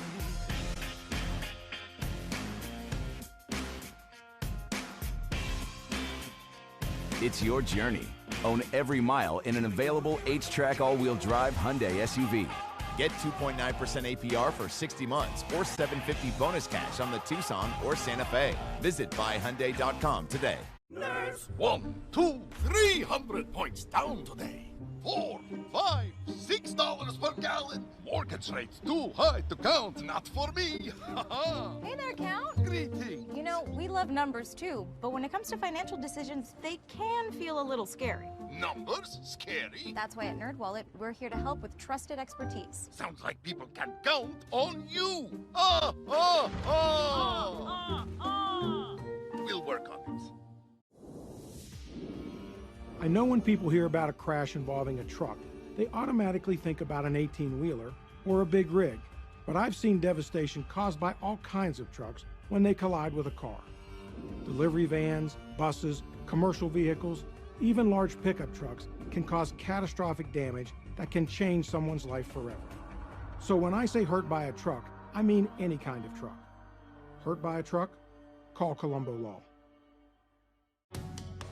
It's your journey. Own every mile in an available H-Track all-wheel drive Hyundai SUV. Get 2.9% APR for 60 months or $750 bonus cash on the Tucson or Santa Fe. Visit buyhyundai.com today. Nerds. 1, 2, 300 points down today. 4, 5, $6 per gallon. Mortgage rates too high to count, not for me. Hey there, Count. Greetings. You know, we love numbers too, but when it comes to financial decisions, they can feel a little scary. Numbers? Scary? That's why at NerdWallet, we're here to help with trusted expertise. Sounds like people can count on you. We'll work on it. I know when people hear about a crash involving a truck, they automatically think about an 18-wheeler or a big rig. But I've seen devastation caused by all kinds of trucks when they collide with a car. Delivery vans, buses, commercial vehicles, even large pickup trucks can cause catastrophic damage that can change someone's life forever. So when I say hurt by a truck, I mean any kind of truck. Hurt by a truck? Call Colombo Law.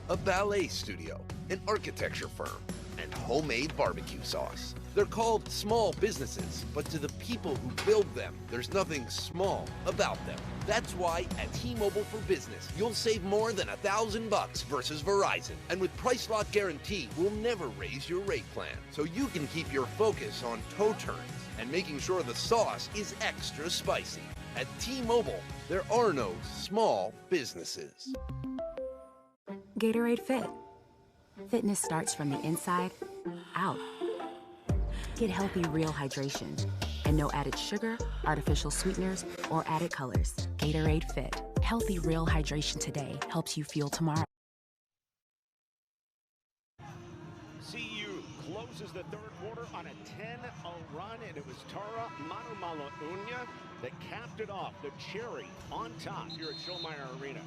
A ballet studio, an architecture firm, and homemade barbecue sauce. They're called small businesses, but to the people who build them, there's nothing small about them. That's why at T-Mobile for Business, you'll save more than $1,000 versus Verizon. And with Price Lock Guarantee, we'll never raise your rate plan, so you can keep your focus on toe turns and making sure the sauce is extra spicy. At T-Mobile, there are no small businesses. Gatorade Fit. Fitness starts from the inside out. Get healthy, real hydration. And no added sugar, artificial sweeteners, or added colors. Gatorade Fit. Healthy, real hydration today helps you fuel tomorrow. CU closes the 3rd quarter on a 10-0 run, and it was Tara Manu Malaunia that capped it off, the cherry on top here at Schulmeyer Arena.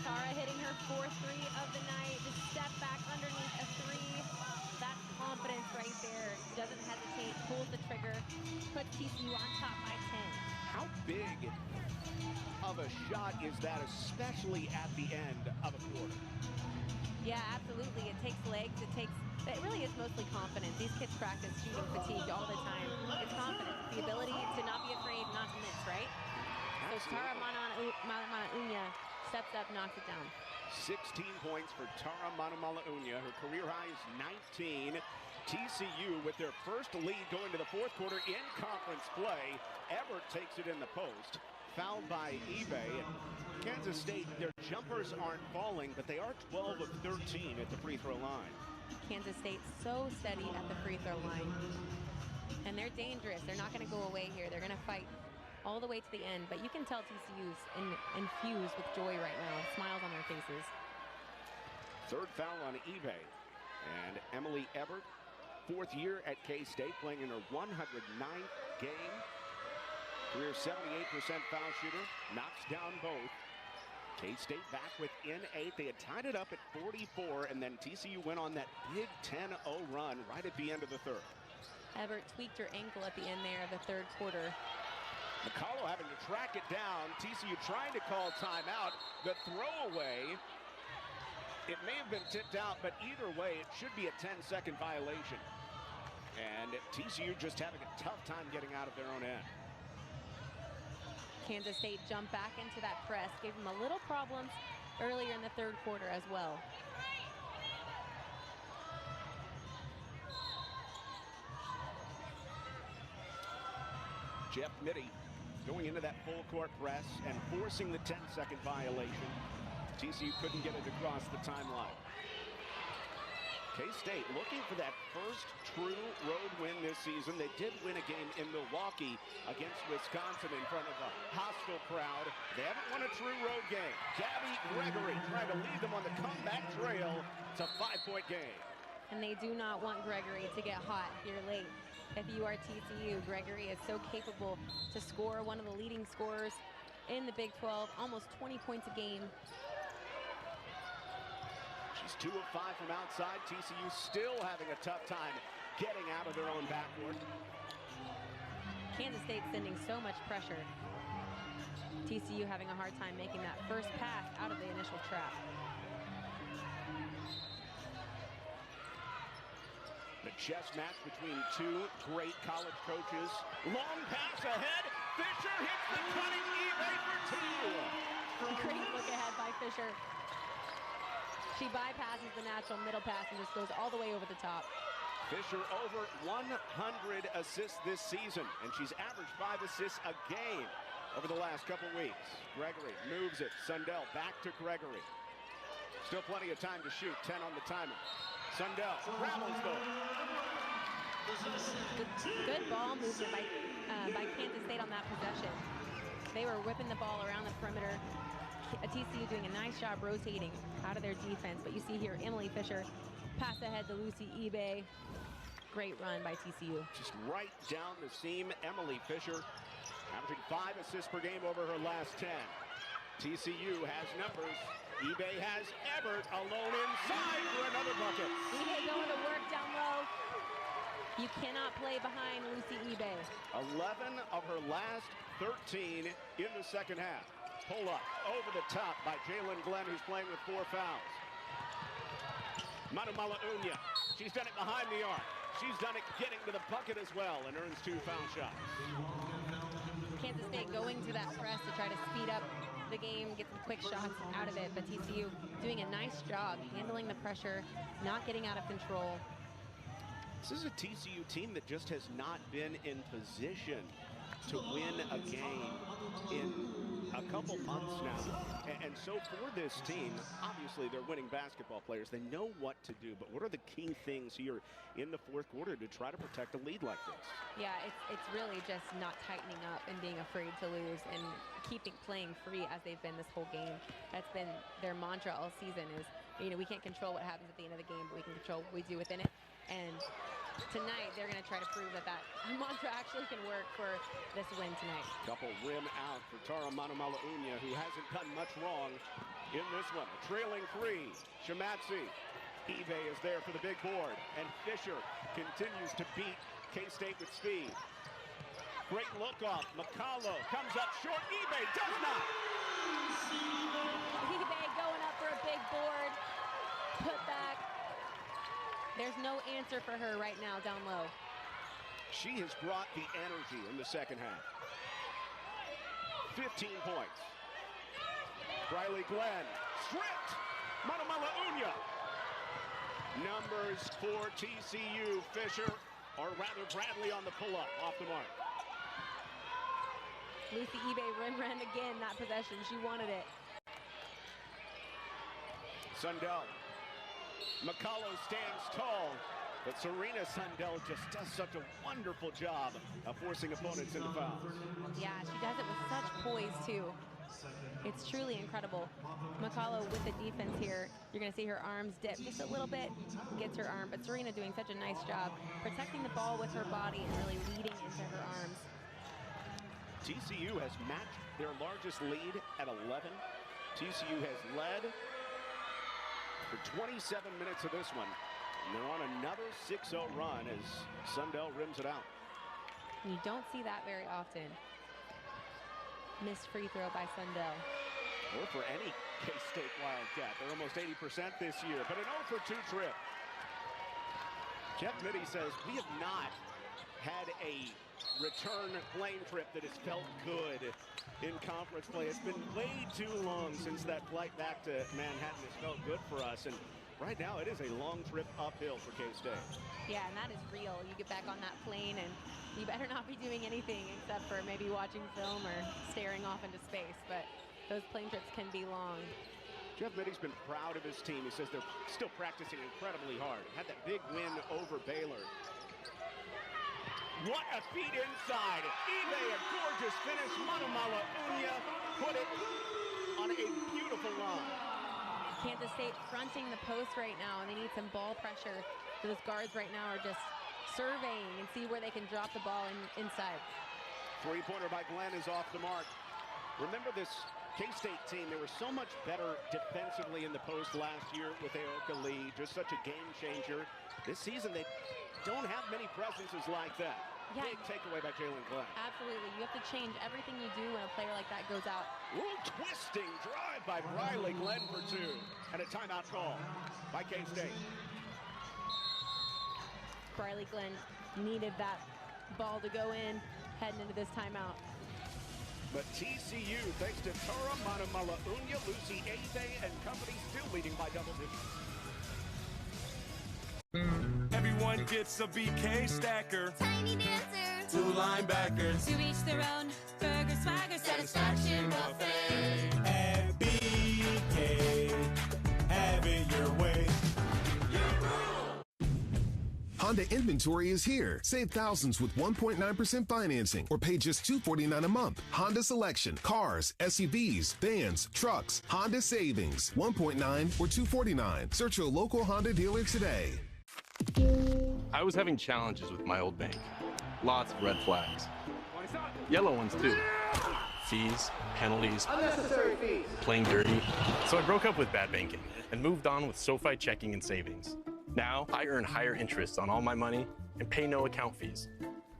Tara hitting her 4th 3 of the night. Just step back underneath a 3. That's confidence right there. Doesn't hesitate, pulls the trigger, puts TCU on top by 10. How big of a shot is that, especially at the end of a quarter? Yeah, absolutely. It takes legs. It really is mostly confidence. These kids practice shooting fatigue all the time. It's confidence, the ability to not be afraid, not to miss, right? So Tara Malaunia steps up, knocks it down. 16 points for Tara Manu Malaunia. Her career high is 19. TCU with their first lead going to the 4th quarter in conference play. Everett takes it in the post. Fouled by Ibeh. Kansas State, their jumpers aren't falling, but they are 12 of 13 at the free throw line. Kansas State so steady at the free throw line. And they're dangerous. They're not going to go away here. They're going to fight all the way to the end. But you can tell TCU's infused with joy right now, smiles on their faces. Third foul on Ibeh. And Emily Ebert, fourth year at K-State, playing in her 109th game. Career 78% foul shooter, knocks down both. K-State back within 8. They had tied it up at 44, and then TCU went on that big 10-0 run right at the end of the third. Ebert tweaked her ankle at the end there of the third quarter. McCullough having to track it down. TCU trying to call timeout. The throwaway, it may have been tipped out, but either way, it should be a 10-second violation. And TCU just having a tough time getting out of their own end. Kansas State jumped back into that press, gave them a little problems earlier in the third quarter as well. Jeff Mitty going into that full court press and forcing the 10-second violation. TCU couldn't get it across the timeline. K-State looking for that first true road win this season. They did win a game in Milwaukee against Wisconsin in front of a hostile crowd. They haven't won a true road game. Gabby Gregory trying to lead them on the comeback trail. It's a 5-point game. And they do not want Gregory to get hot here late. If you are TCU, Gregory is so capable to score, one of the leading scorers in the Big 12, almost 20 points a game. She's 2 of 5 from outside. TCU still having a tough time getting out of their own backcourt. Kansas State sending so much pressure. TCU having a hard time making that first pass out of the initial trap. The chess match between two great college coaches. Long pass ahead. Fisher hits the cutting Ibeh for two. Great look ahead by Fisher. She bypasses the natural middle pass and just goes all the way over the top. Fisher over 100 assists this season, and she's averaged 5 assists a game over the last couple weeks. Gregory moves it. Sundell back to Gregory. Still plenty of time to shoot. 10 on the timer. Sundell travels though. Good ball movement by Kansas State on that possession. They were whipping the ball around the perimeter. TCU doing a nice job rotating out of their defense, but you see here Emily Fisher pass ahead to Lucy Ibeh. Great run by TCU. Just right down the seam, Emily Fisher averaging 5 assists per game over her last 10. TCU has numbers. Ibeh has Ebert alone inside for another bucket. Ibeh going to work down low. You cannot play behind Lucy Ibeh. 11 of her last 13 in the second half. Pull up over the top by Jalen Glenn, who's playing with 4 fouls. Manu Malaunia, she's done it behind the arc. She's done it getting to the bucket as well and earns 2 foul shots. Kansas State going to that press to try to speed up the game, get some quick shots out of it, but TCU doing a nice job handling the pressure, not getting out of control. This is a TCU team that just has not been in position to win a game in a couple months now. And so for this team, obviously they're winning basketball players. They know what to do, but what are the key things here in the fourth quarter to try to protect a lead like this? Yeah, it's really just not tightening up and being afraid to lose and playing free as they've been this whole game. That's been their mantra all season is, we can't control what happens at the end of the game, but we can control what we do within it. And tonight, they're going to try to prove that mantra actually can work for this win tonight. Couple rim out for Tara Manumala-Unya, who hasn't done much wrong in this one. A trailing 3, Shamatsi. Ibeh is there for the big board, and Fisher continues to beat K-State with speed. Great look off. McCullough comes up short. Ibeh does not. Ibeh going up for a big board. Put back. There's no answer for her right now down low. She has brought the energy in the second half. 15 points. Briley Glenn stripped. Manumala-Unya. Numbers for TCU. Fisher, or rather Bradley on the pull-up off the mark. Lucy Ibeh ran again that possession. She wanted it. Sundell McCullough stands tall, but Serena Sundell just does such a wonderful job of forcing opponents into fouls. Yeah, she does it with such poise, too. It's truly incredible. McCullough with the defense here, you're going to see her arms dip just a little bit, gets her arm, but Serena doing such a nice job protecting the ball with her body and really leading into her arms. TCU has matched their largest lead at 11. TCU has led for 27 minutes of this one. And they're on another 6-0 run as Sundell rims it out. You don't see that very often. Missed free throw by Sundell. Or for any K-State Wildcat. They're almost 80% this year, but an 0 for 2 trip. Jeff Mitty says, we have not had a return plane trip that has felt good in conference play. It's been way too long since that flight back to Manhattan has felt good for us. And right now it is a long trip uphill for K-State. Yeah, and that is real. You get back on that plane and you better not be doing anything except for maybe watching film or staring off into space. But those plane trips can be long. Jeff Mitty's been proud of his team. He says they're still practicing incredibly hard. Had that big win over Baylor. What a feed inside. Ibeh, a gorgeous finish. Manumala Unya put it on a beautiful line. Kansas State fronting the post right now, and they need some ball pressure. Those guards right now are just surveying and see where they can drop the ball inside. Three-pointer by Glenn is off the mark. Remember this K-State team, they were so much better defensively in the post last year with Aoka Lee, just such a game changer. This season, they don't have many presences like that. Yeah. Big takeaway by Jalen Glenn. Absolutely. You have to change everything you do when a player like that goes out. Ooh, twisting drive by Briley Glenn for 2. And a timeout call by K-State. Briley Glenn needed that ball to go in heading into this timeout. But TCU, thanks to Tara Manumala Unya, Lucy Ibeh, and company, still leading by double digits. Everyone gets a BK stacker. Tiny dancer. 2 linebackers. To each their own. Burger, swagger, satisfaction buffet. At BK, have it your way. Honda inventory is here. Save thousands with 1.9% financing or pay just $249 a month. Honda selection, cars, SUVs, vans, trucks. Honda savings, 1.9 or $249. Search your local Honda dealer today. I was having challenges with my old bank. Lots of red flags. Yellow ones too. Fees, penalties, Unnecessary fees. playing dirty. So I broke up with bad banking and moved on with SoFi checking and savings. Now I earn higher interest on all my money and pay no account fees.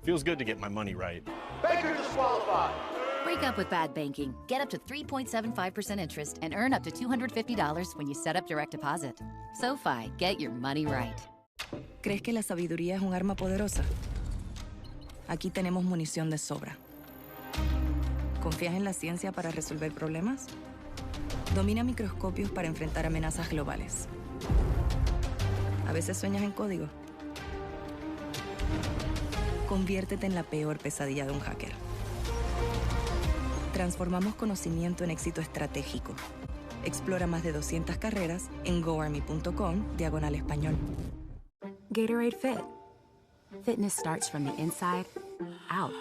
Feels good to get my money right. Banker disqualified. Break up with bad banking. Get up to 3.75% interest and earn up to $250 when you set up direct deposit. SoFi, get your money right. ¿Crees que la sabiduría es un arma poderosa? Aquí tenemos munición de sobra. ¿Confías en la ciencia para resolver problemas? Domina microscopios para enfrentar amenazas globales. ¿A veces sueñas en código? Conviértete en la peor pesadilla de un hacker. Transformamos conocimiento en éxito estratégico. Explora más de 200 carreras en goarmy.com/español. Gatorade Fit. Fitness starts from the inside out.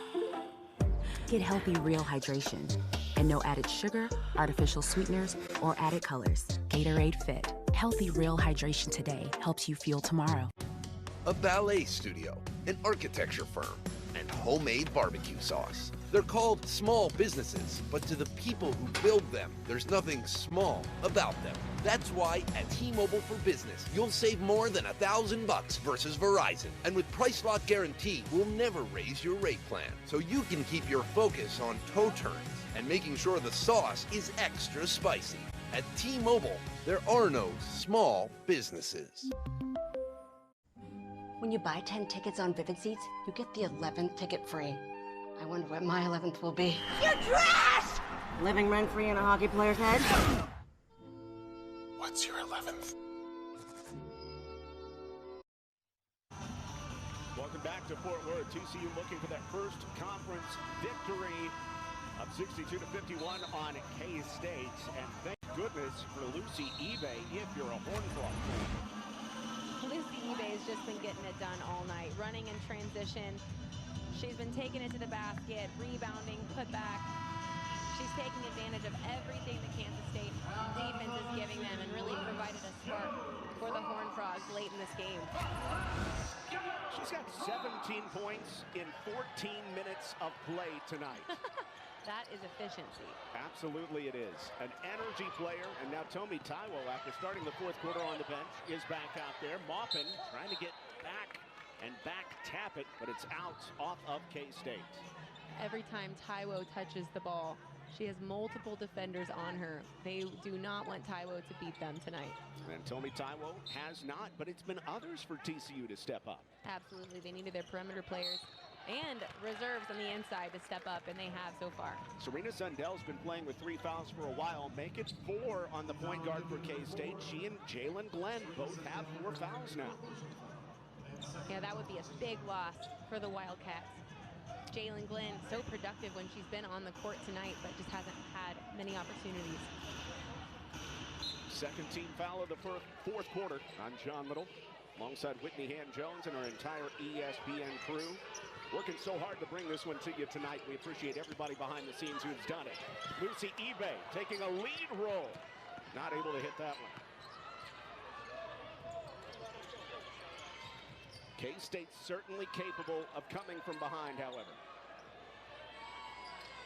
Get healthy, real hydration. And no added sugar, artificial sweeteners, or added colors. Gatorade Fit. Healthy, real hydration today helps you fuel tomorrow. A ballet studio, an architecture firm, and homemade barbecue sauce. They're called small businesses, but to the people who build them, there's nothing small about them. That's why at T-Mobile for Business, you'll save more than $1,000 versus Verizon. And with Price Lock Guarantee, we'll never raise your rate plan, so you can keep your focus on toe turns and making sure the sauce is extra spicy. At T-Mobile, there are no small businesses. When you buy 10 tickets on Vivid Seats, you get the 11th ticket free. I wonder what my 11th will be. You're trash! Living rent-free in a hockey player's head? What's your 11th? Welcome back to Fort Worth. TCU looking for that first conference victory of 62-51 on K-State. And thank goodness for Lucy Ibeh if you're a Horn Frog fan. Ibeh's just been getting it done all night. Running in transition. She's been taking it to the basket, rebounding, put back. She's taking advantage of everything the Kansas State defense is giving them and really provided a spark for the Horned Frogs late in this game. She's got 17 points in 14 minutes of play tonight. That is efficiency. Absolutely it is. An energy player. And now Tomi Taiwo, after starting the fourth quarter on the bench, is back out there. Maupin trying to get back and back tap it, but it's out off of K-State. Every time Taiwo touches the ball, she has multiple defenders on her. They do not want Taiwo to beat them tonight. And Tomi Taiwo has not, but it's been others for TCU to step up. Absolutely. They needed their perimeter players and reserves on the inside to step up, and they have so far. Serena Sundell's been playing with 3 fouls for a while. Make it 4 on the point guard for K-State. She and Jalen Glenn both have 4 fouls now. Yeah, that would be a big loss for the Wildcats. Jalen Glenn, so productive when she's been on the court tonight, but just hasn't had many opportunities. Second team foul of the fourth quarter on John Little, alongside Whitney Hand-Jones and our entire ESPN crew. Working so hard to bring this one to you tonight. We appreciate everybody behind the scenes who's done it. Lucy Ibeh taking a lead role. Not able to hit that one. K-State's certainly capable of coming from behind, however.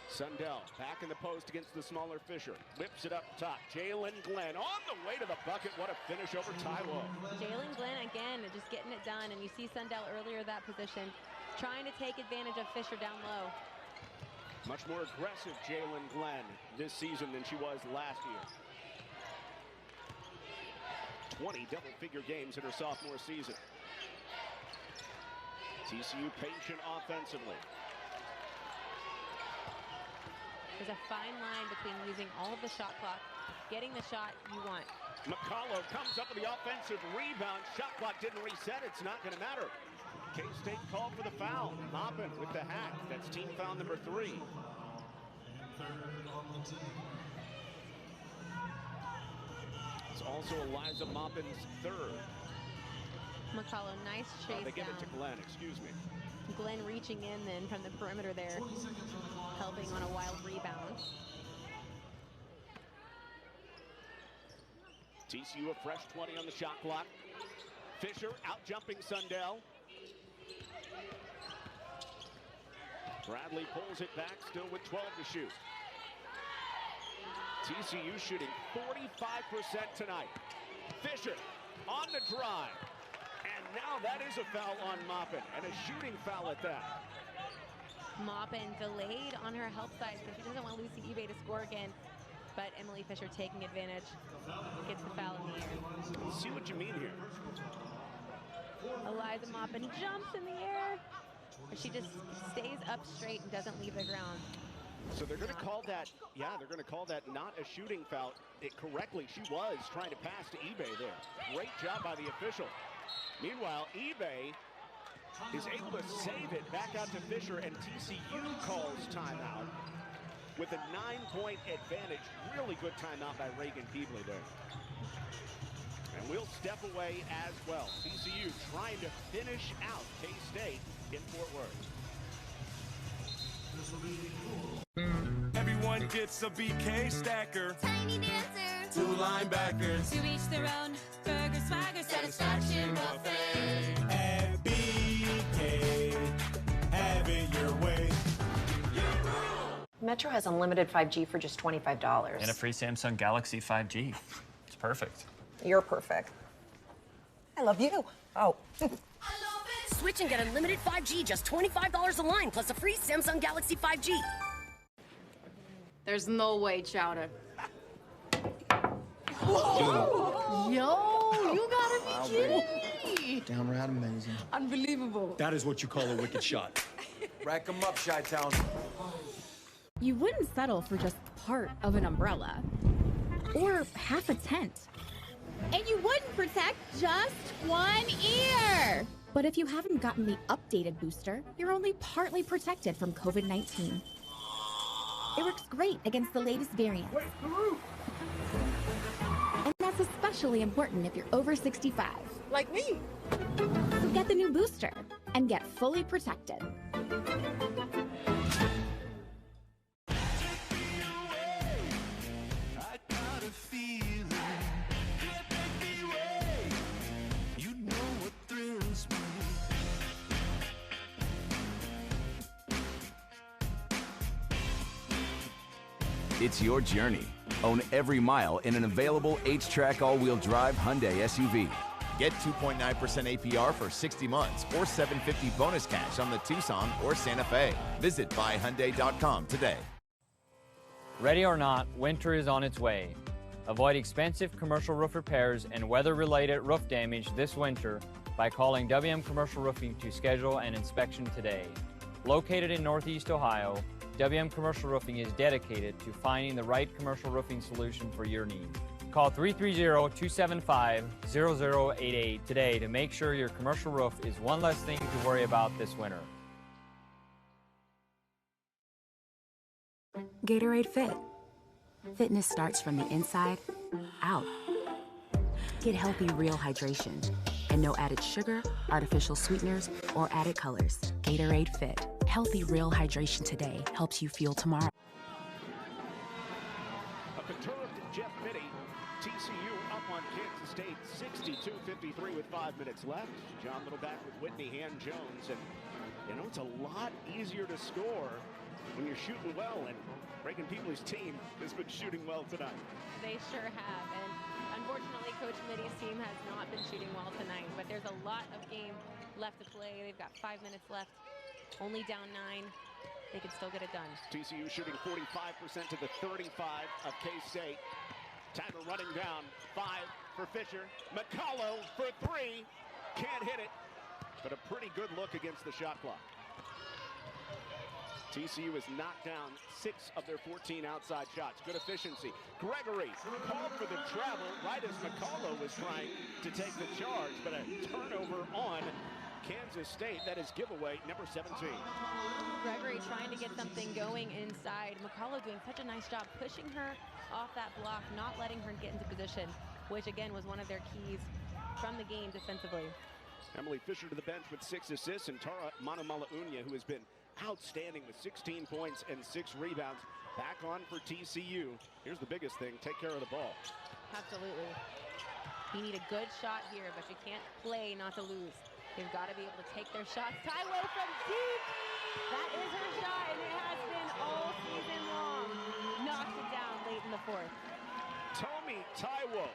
Sundell back in the post against the smaller Fisher. Whips it up top. Jalen Glenn on the way to the bucket. What a finish over Taiwo. Jalen Glenn, again, just getting it done. And you see Sundell earlier that position, trying to take advantage of Fisher down low. Much more aggressive Jalen Glenn this season than she was last year. 20 double-figure games in her sophomore season. TCU patient offensively. There's a fine line between using all of the shot clock, getting the shot you want. McCullough comes up with the offensive rebound. Shot clock didn't reset. It's not going to matter. K-State called for the foul. Maupin with the hack. That's team foul number 3. It's also Eliza Maupin's 3rd. McCullough, nice chase They give down. it to Glenn, excuse me. Glenn reaching in then from the perimeter there, helping on a wild rebound. TCU a fresh 20 on the shot clock. Fisher out jumping Sundell. Bradley pulls it back, still with 12 to shoot. TCU shooting 45% tonight. Fisher on the drive. And now that is a foul on Maupin, and a shooting foul at that. Maupin delayed on her help side because she doesn't want Lucy Ibeh to score again. But Emily Fisher taking advantage, gets the foul in the air. See what you mean here. Eliza Maupin jumps in the air. She just stays up straight and doesn't leave the ground. So they're going to call that, they're going to call that not a shooting foul. Correctly, she was trying to pass to Ibeh there. Great job by the official. Meanwhile, Ibeh is able to save it back out to Fisher, and TCU calls timeout with a 9-point advantage. Really good timeout by Reagan Keebley there. And we'll step away as well. TCU trying to finish out K-State in Fort Worth. Everyone gets a BK stacker. Tiny dancer. 2 linebackers. To each their own. Burger, swagger, satisfaction, buffet. At BK, have it your way. Metro has unlimited 5G for just $25. And a free Samsung Galaxy 5G. It's perfect. You're perfect. I love you. Oh. Switch and get unlimited 5G, just $25 a line, plus a free Samsung Galaxy 5G. There's no way, Chowder. Whoa. Yo, you gotta be kidding me. Downright amazing. Unbelievable. That is what you call a wicked shot. Rack them up, Chi-Town. You wouldn't settle for just part of an umbrella or half a tent. And you wouldn't protect just one ear. But if you haven't gotten the updated booster, you're only partly protected from COVID-19. It works great against the latest variants. And that's especially important if you're over 65. Like me. So get the new booster and get fully protected. It's your journey. Own every mile in an available H-Track all-wheel drive Hyundai SUV. Get 2.9% APR for 60 months or $750 bonus cash on the Tucson or Santa Fe. Visit buyhyundai.com today. Ready or not, winter is on its way. Avoid expensive commercial roof repairs and weather-related roof damage this winter by calling WM Commercial Roofing to schedule an inspection today. Located in Northeast Ohio, WM Commercial Roofing is dedicated to finding the right commercial roofing solution for your needs. Call 330-275-0088 today to make sure your commercial roof is one less thing to worry about this winter. Gatorade Fit. Fitness starts from the inside out. Get healthy, real hydration. And no added sugar, artificial sweeteners, or added colors. Gatorade Fit. Healthy, real hydration today helps you fuel tomorrow. A perturbed Jeff Mitty. TCU up on Kansas State 62-53 with 5 minutes left. John Little back with Whitney Hand-Jones. And, you know, it's a lot easier to score when you're shooting well. And Reagan Peebly's team has been shooting well tonight. They sure have. And unfortunately, Coach Mitty's team has not been shooting well tonight. But there's a lot of game left to play. They've got 5 minutes left. Only down 9. They can still get it done. TCU shooting 45% to the 35 of K-State. Timer running down. 5 for Fisher. McCullough for 3. Can't hit it. But a pretty good look against the shot clock. TCU has knocked down 6 of their 14 outside shots. Good efficiency. Gregory called for the travel right as McCullough was trying to take the charge. But a turnover on Kansas State. That is giveaway number 17. Gregory trying to get something going inside. McCullough doing such a nice job pushing her off that block, not letting her get into position, which again was one of their keys from the game defensively. Emily Fisher to the bench with 6 assists, and Tara Manumala-Unya, who has been outstanding with 16 points and 6 rebounds, back on for TCU. Here's the biggest thing: take care of the ball. Absolutely. You need a good shot here, but you can't play not to lose. They've got to be able to take their shots. Taiwo from deep. That is her shot, and it has been all season long. Knocked it down late in the 4th. Tomi Taiwo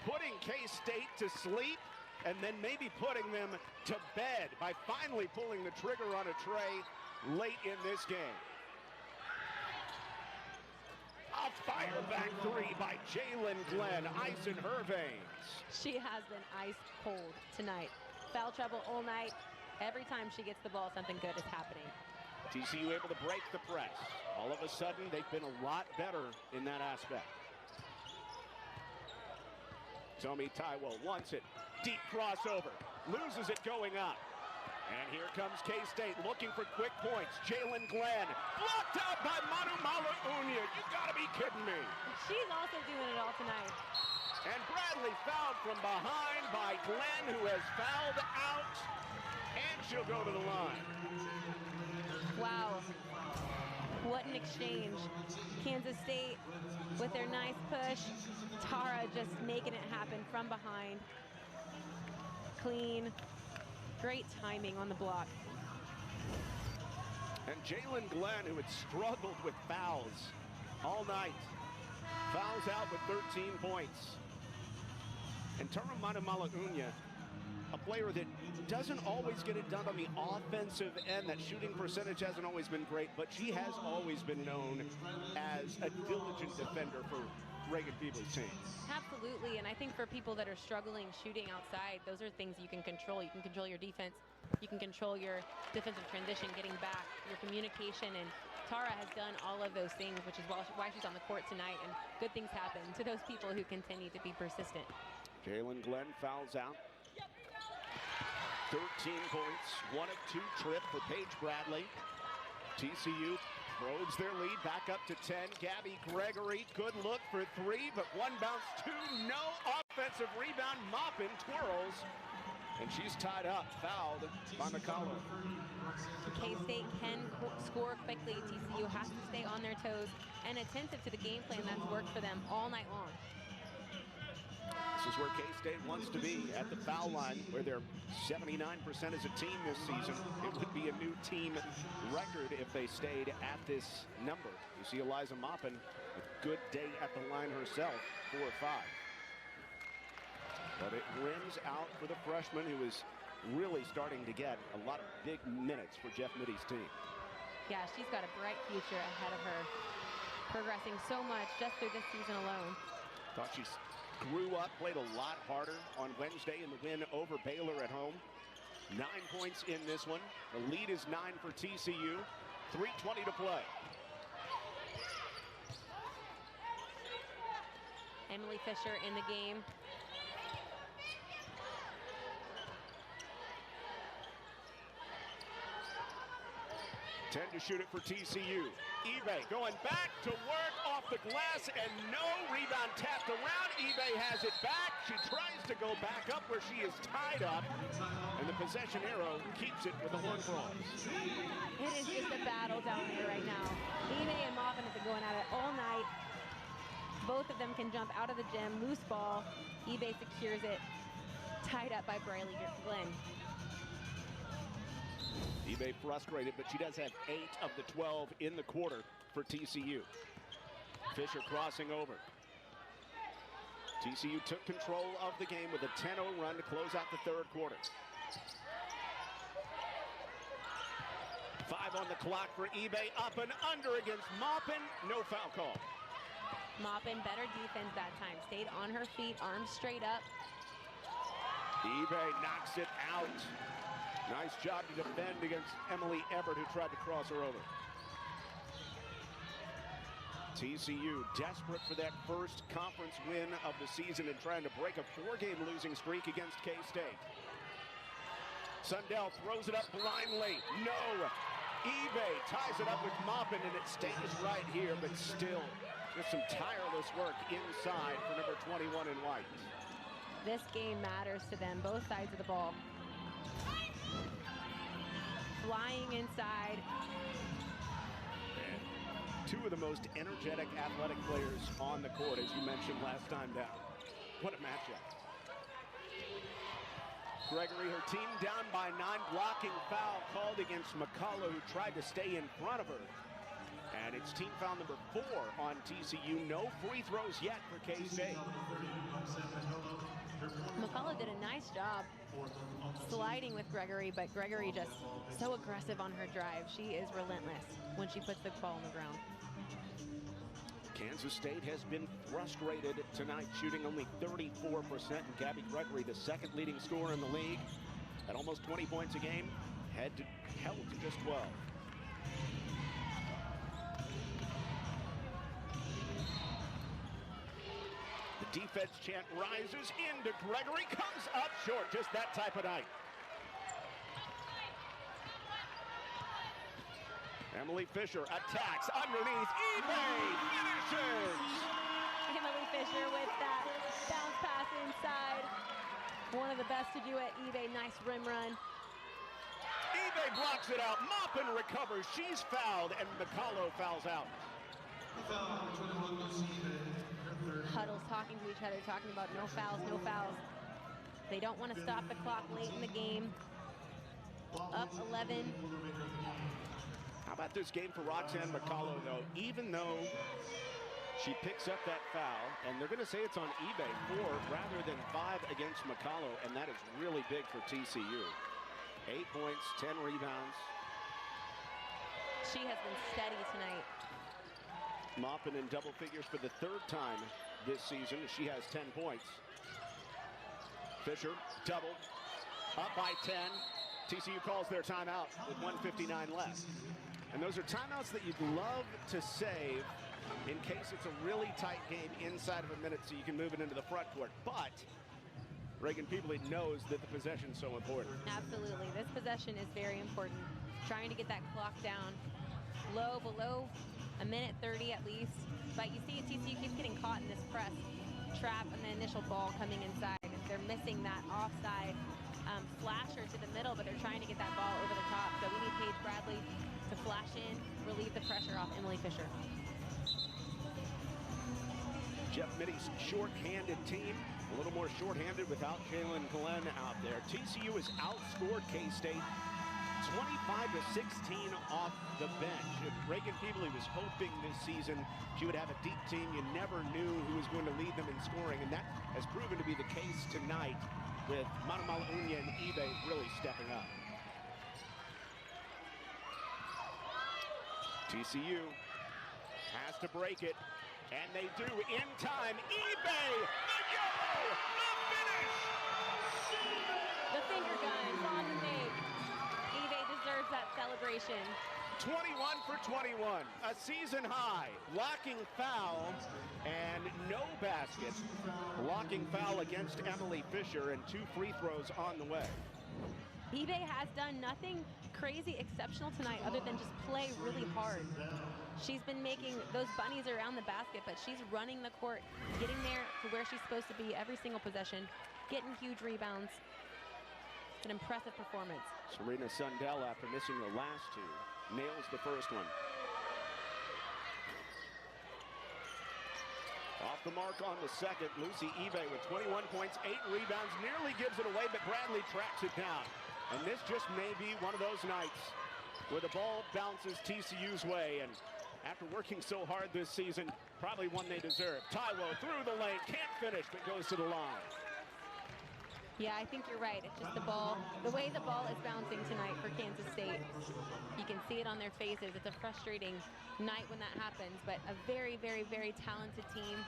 putting K-State to sleep and then maybe putting them to bed by finally pulling the trigger on a tray late in this game. A fire back 3 by Jalen Glenn. Ice in her veins. She has been ice cold tonight. Foul trouble all night. Every time she gets the ball, something good is happening. TCU able to break the press. All of a sudden, they've been a lot better in that aspect. Tomi Taiwo wants it. Deep crossover. Loses it going up. And here comes K-State looking for quick points. Jalen Glenn blocked out by Manumala-Unya. You gotta be kidding me. She's also doing it all tonight. And Bradley fouled from behind by Glenn, who has fouled out. And she'll go to the line. Wow. What an exchange. Kansas State with their nice push. Tara just making it happen from behind. Clean. Great timing on the block. And Jalen Glenn, who had struggled with fouls all night, fouls out with 13 points. And Tara Manumala-Unya, a player that doesn't always get it done on the offensive end. That shooting percentage hasn't always been great, but she has always been known as a diligent defender for Reagan Peebly's team. Absolutely, and I think for people that are struggling shooting outside, those are things you can control. You can control your defense. You can control your defensive transition, getting back, your communication, and Tara has done all of those things, which is why she's on the court tonight, and good things happen to those people who continue to be persistent. Jalen Glenn fouls out. 13 points, 1 of 2 trip for Paige Bradley. TCU Probes their lead back up to 10. Gabby Gregory, good look for three, but one bounce, two, no offensive rebound. Maupin twirls, and she's tied up, fouled by McCullough. K-State can score quickly. TCU has to stay on their toes and attentive to the game plan that's worked for them all night long. This is where K-State wants to be, at the foul line, where they're 79% as a team this season. It would be a new team record if they stayed at this number. You see Eliza Maupin, a good day at the line herself, 4 or 5. But it rims out for the freshman, who is really starting to get a lot of big minutes for Jeff Mitty's team. Yeah, she's got a bright future ahead of her, progressing so much just through this season alone. Thought she grew up, played a lot harder on Wednesday in the win over Baylor at home. 9 points in this one. The lead is 9 for TCU. 3:20 to play. Emily Fisher in the game. To shoot it for TCU. Ibeh going back to work off the glass, and no rebound tapped around. Ibeh has it back. She tries to go back up where she is tied up, and the possession arrow keeps it with the Horned Frogs. It is just a battle down there right now. Ibeh and Maupin have been going at it all night. Both of them can jump out of the gym. Loose ball. Ibeh secures it. Tied up by Briley Glenn. Ibeh frustrated, but she does have 8 of the 12 in the quarter for TCU. Fisher crossing over. TCU took control of the game with a 10-0 run to close out the third quarter. 5 on the clock for Ibeh, up and under against Maupin. No foul call. Maupin, better defense that time. Stayed on her feet, arms straight up. Ibeh knocks it out. Nice job to defend against Emily Everett, who tried to cross her over. TCU desperate for that first conference win of the season and trying to break a 4-game losing streak against K-State. Sundell throws it up blindly. No. Ibeh ties it up with Maupin, and it stays right here, but still just some tireless work inside for number 21 in white. This game matters to them, both sides of the ball. Flying inside. And 2 of the most energetic athletic players on the court, as you mentioned last time down. What a matchup. Gregory, her team down by 9, blocking foul called against McCullough, who tried to stay in front of her. And it's team foul number 4 on TCU. No free throws yet for K-State. McCullough did a nice job sliding with Gregory, but Gregory just so aggressive on her drive. She is relentless when she puts the ball on the ground. Kansas State has been frustrated tonight, shooting only 34%. And Gabby Gregory, the second leading scorer in the league, at almost 20 points a game, held to just 12. The defense chant rises into Gregory, comes up short, just that type of night. Emily Fisher attacks underneath. Ibeh finishes! Emily Fisher with that bounce pass inside. One of the best to do it. Ibeh, nice rim run. Ibeh blocks it out. Maupin recovers. She's fouled, and McCullough fouls out. Huddles talking to each other, talking about no fouls, no fouls. They don't want to stop the clock late in the game. Up 11. How about this game for Roxanne McCullough, though? Even though she picks up that foul, and they're going to say it's on Ibeh, 4 rather than 5 against McCullough, and that is really big for TCU. 8 points, 10 rebounds. She has been steady tonight. Maupin in double figures for the 3rd time this season. She has 10 points. Fisher, double, up by 10. TCU calls their timeout with 1:59 left. And those are timeouts that you'd love to save in case it's a really tight game inside of a minute so you can move it into the front court. But Reagan Peebley knows that the possession is so important. Absolutely. This possession is very important. Trying to get that clock down low, below a minute 30 at least. But you see TCU keeps getting caught in this press trap and the initial ball coming inside. They're missing that offside flasher to the middle, but they're trying to get that ball over the top. So we need Paige Bradley to flash in, relieve the pressure off Emily Fisher. Jeff Mitty's short-handed team, a little more short-handed without Jalen Glenn out there. TCU has outscored K-State 25-16 off the bench. If Reagan Peebley was hoping this season she would have a deep team, you never knew who was going to lead them in scoring, and that has proven to be the case tonight with Manamala Unya and Ibeh really stepping up. TCU has to break it, and they do in time. Ibeh, the goal, the finish! The finger guns on the make. Ibeh deserves that celebration. 21 for 21, a season high. Blocking foul and no basket. Blocking foul against Emily Fisher and 2 free throws on the way. Ibeh has done nothing crazy exceptional tonight other than just play really hard. She's been making those bunnies around the basket, but she's running the court, getting there to where she's supposed to be every single possession, getting huge rebounds. It's an impressive performance. Serena Sundell, after missing the last 2, nails the first one. Off the mark on the second, Lucy Ibeh with 21 points, 8 rebounds, nearly gives it away, but Bradley tracks it down. And this just may be one of those nights where the ball bounces TCU's way, and after working so hard this season, probably one they deserve. Taiwo through the lane, can't finish, but goes to the line. Yeah, I think you're right. It's just the ball, the way the ball is bouncing tonight for Kansas State. You can see it on their faces. It's a frustrating night when that happens, but a very, very, very talented team.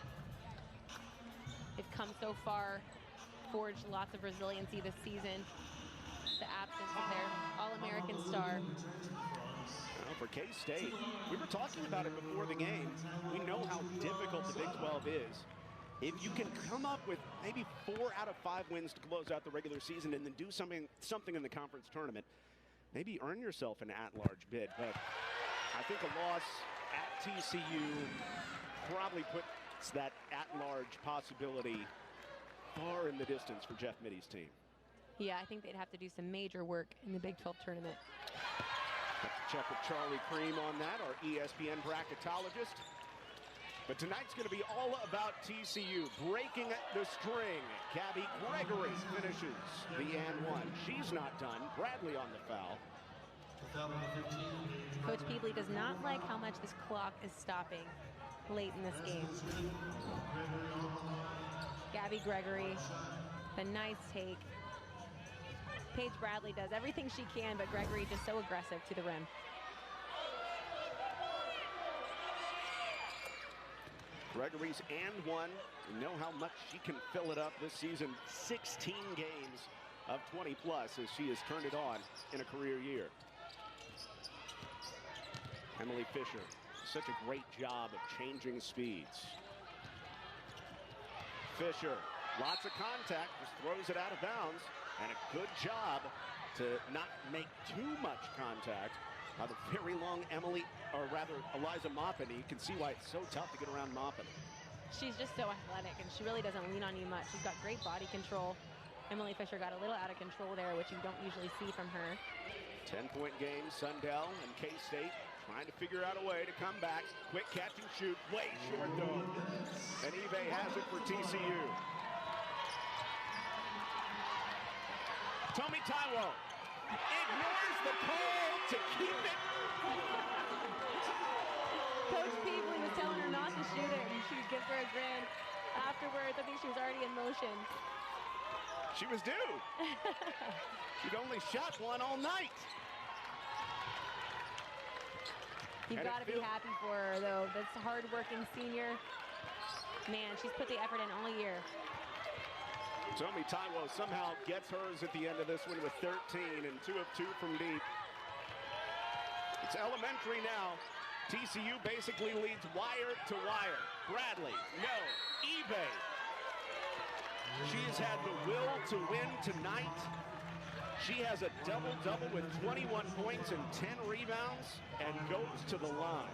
They've come so far, forged lots of resiliency this season. The absence of their All-American star. Well, for K-State, we were talking about it before the game. We know how difficult the Big 12 is. If you can come up with maybe 4 out of 5 wins to close out the regular season and then do something in the conference tournament, maybe earn yourself an at-large bid. But I think a loss at TCU probably puts that at-large possibility far in the distance for Jeff Mitty's team. Yeah, I think they'd have to do some major work in the Big 12 tournament. Have to check with Charlie Cream on that, our ESPN bracketologist. But tonight's going to be all about TCU breaking the string. Gabby Gregory finishes the and one. She's not done. Bradley on the foul. Coach Peebley does not like how much this clock is stopping late in this game. Gabby Gregory, the nice take. Paige Bradley does everything she can, but Gregory just so aggressive to the rim. Gregory's and one. You know how much she can fill it up this season. 16 games of 20 plus as she has turned it on in a career year. Emily Fisher, such a great job of changing speeds. Fisher, lots of contact, just throws it out of bounds, and a good job to not make too much contact. The very long Eliza Maupin. You can see why it's so tough to get around Maupin. She's just so athletic, and she really doesn't lean on you much. She's got great body control. Emily Fisher got a little out of control there, which you don't usually see from her. 10-point game, Sundell and K-State trying to figure out a way to come back. Quick catch and shoot, way short though. And Ibeh has it for TCU. Tommy Taiwo ignores the call to keep it. Coach Peebley was telling her not to shoot it, and she gives her a grin afterwards. I think she was already in motion. She was due. She'd only shot one all night. You've got to be happy for her, though. This hard-working senior. Man, she's put the effort in all year. Tommy Taiwo somehow gets hers at the end of this one with 13 and 2 of 2 from deep. It's elementary now. TCU basically leads wire to wire. Bradley, no. Ibeh. She has had the will to win tonight. She has a double-double with 21 points and 10 rebounds and goes to the line.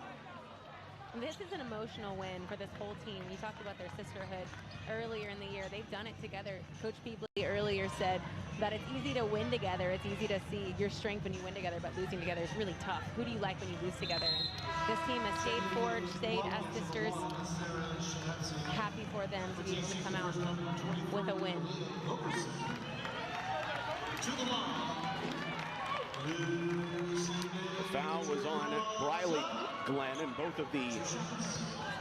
This is an emotional win for this whole team. You talked about their sisterhood earlier in the year. They've done it together. Coach Peebley earlier said that it's easy to win together. It's easy to see your strength when you win together, but losing together is really tough. Who do you like when you lose together? And this team has stayed forged, stayed as sisters. Happy for them to be able to come out with a win. The foul was on Briley Glenn, and both of the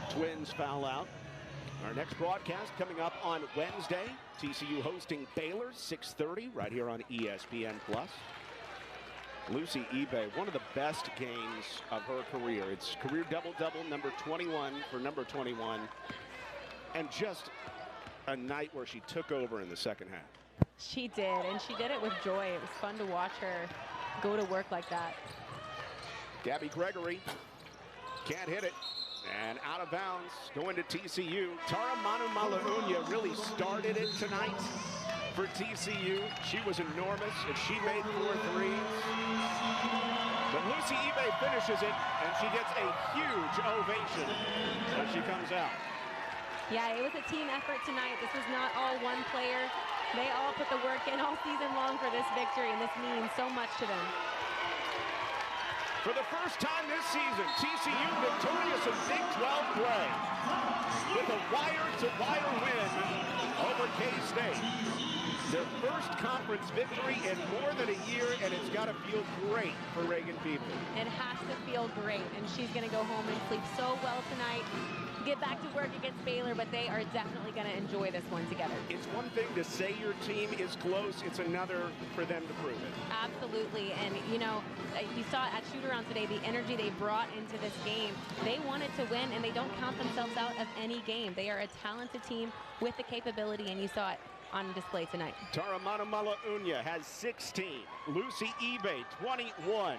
twins foul out. Our next broadcast coming up on Wednesday. TCU hosting Baylor, 6:30, right here on ESPN+. Lucy Ibeh, one of the best games of her career. It's career double-double, number 21 for number 21. And just a night where she took over in the second half. She did, and she did it with joy. It was fun to watch her go to work like that. Gabby Gregory can't hit it. And out of bounds, going to TCU. Tara Manumala-Unya really started it tonight for TCU. She was enormous, and she made 4 threes. But Lucy Ibeh finishes it, and she gets a huge ovation as she comes out. Yeah, it was a team effort tonight. This was not all one player. They all put the work in all season long for this victory, and this means so much to them. For the first time this season, TCU victorious in Big 12 play with a wire-to-wire win over K-State. Their first conference victory in more than a year, and it's got to feel great for Reagan Peebley. It has to feel great, and she's going to go home and sleep so well tonight. Get back to work against Baylor, but they are definitely going to enjoy this one together. It's one thing to say your team is close. It's another for them to prove it. Absolutely. And, you know, you saw at shoot-around today, the energy they brought into this game. They wanted to win, and they don't count themselves out of any game. They are a talented team with the capability, and you saw it on display tonight. Tara Manumala-Unya has 16. Lucy Ibeh, 21,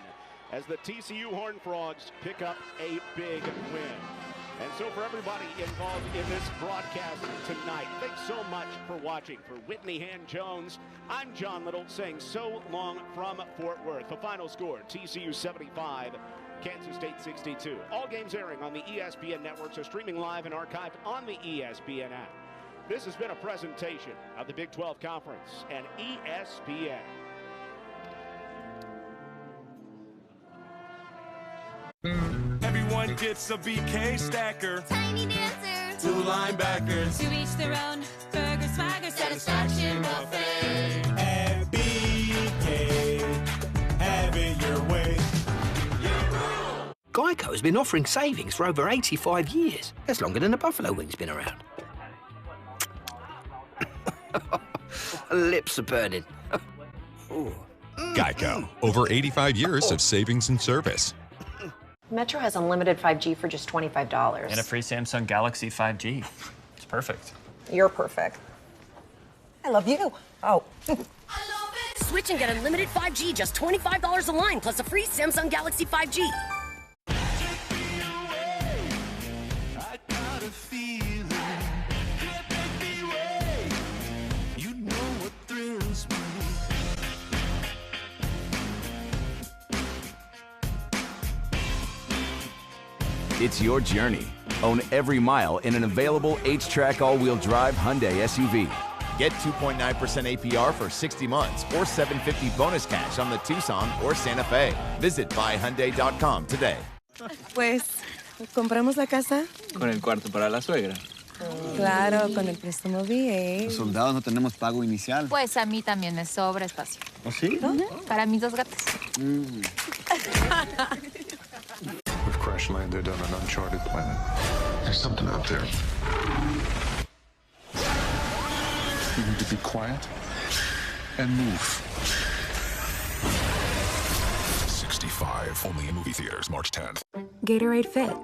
as the TCU Horned Frogs pick up a big win. And so for everybody involved in this broadcast tonight, thanks so much for watching. For Whitney Hand-Jones, I'm John Little saying so long from Fort Worth. The final score, TCU 75, Kansas State 62. All games airing on the ESPN networks are streaming live and archived on the ESPN app. This has been a presentation of the Big 12 Conference and ESPN. Everyone gets a BK stacker. Tiny dancer. 2 linebackers. To each their own. Burger, swagger, satisfaction buffet. At BK, have it your way. Geico has been offering savings for over 85 years. That's longer than the buffalo wing's been around. Lips are burning. Geico. Over 85 years of savings and service. Metro has unlimited 5G for just $25. And a free Samsung Galaxy 5G. It's perfect. You're perfect. I love you. Oh. Switch and get unlimited 5G, just $25 a line, plus a free Samsung Galaxy 5G. It's your journey. Own every mile in an available H-Track all-wheel drive Hyundai SUV. Get 2.9% APR for 60 months or $750 bonus cash on the Tucson or Santa Fe. Visit buyhyundai.com today. Pues, ¿compramos la casa? Con el cuarto para la suegra. Claro, con el préstamo VA. Los soldados no tenemos pago inicial. Pues a mí también me sobra espacio. ¿Oh, sí? Para mis 2 gatos. We've crash landed on an uncharted planet. There's something out there. You need to be quiet and move. 65, only in movie theaters, March 10th. Gatorade Fit.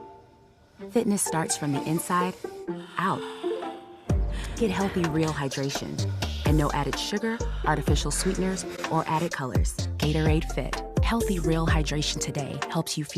Fitness starts from the inside out. Get healthy, real hydration. And no added sugar, artificial sweeteners, or added colors. Gatorade Fit. Healthy, real hydration today helps you feel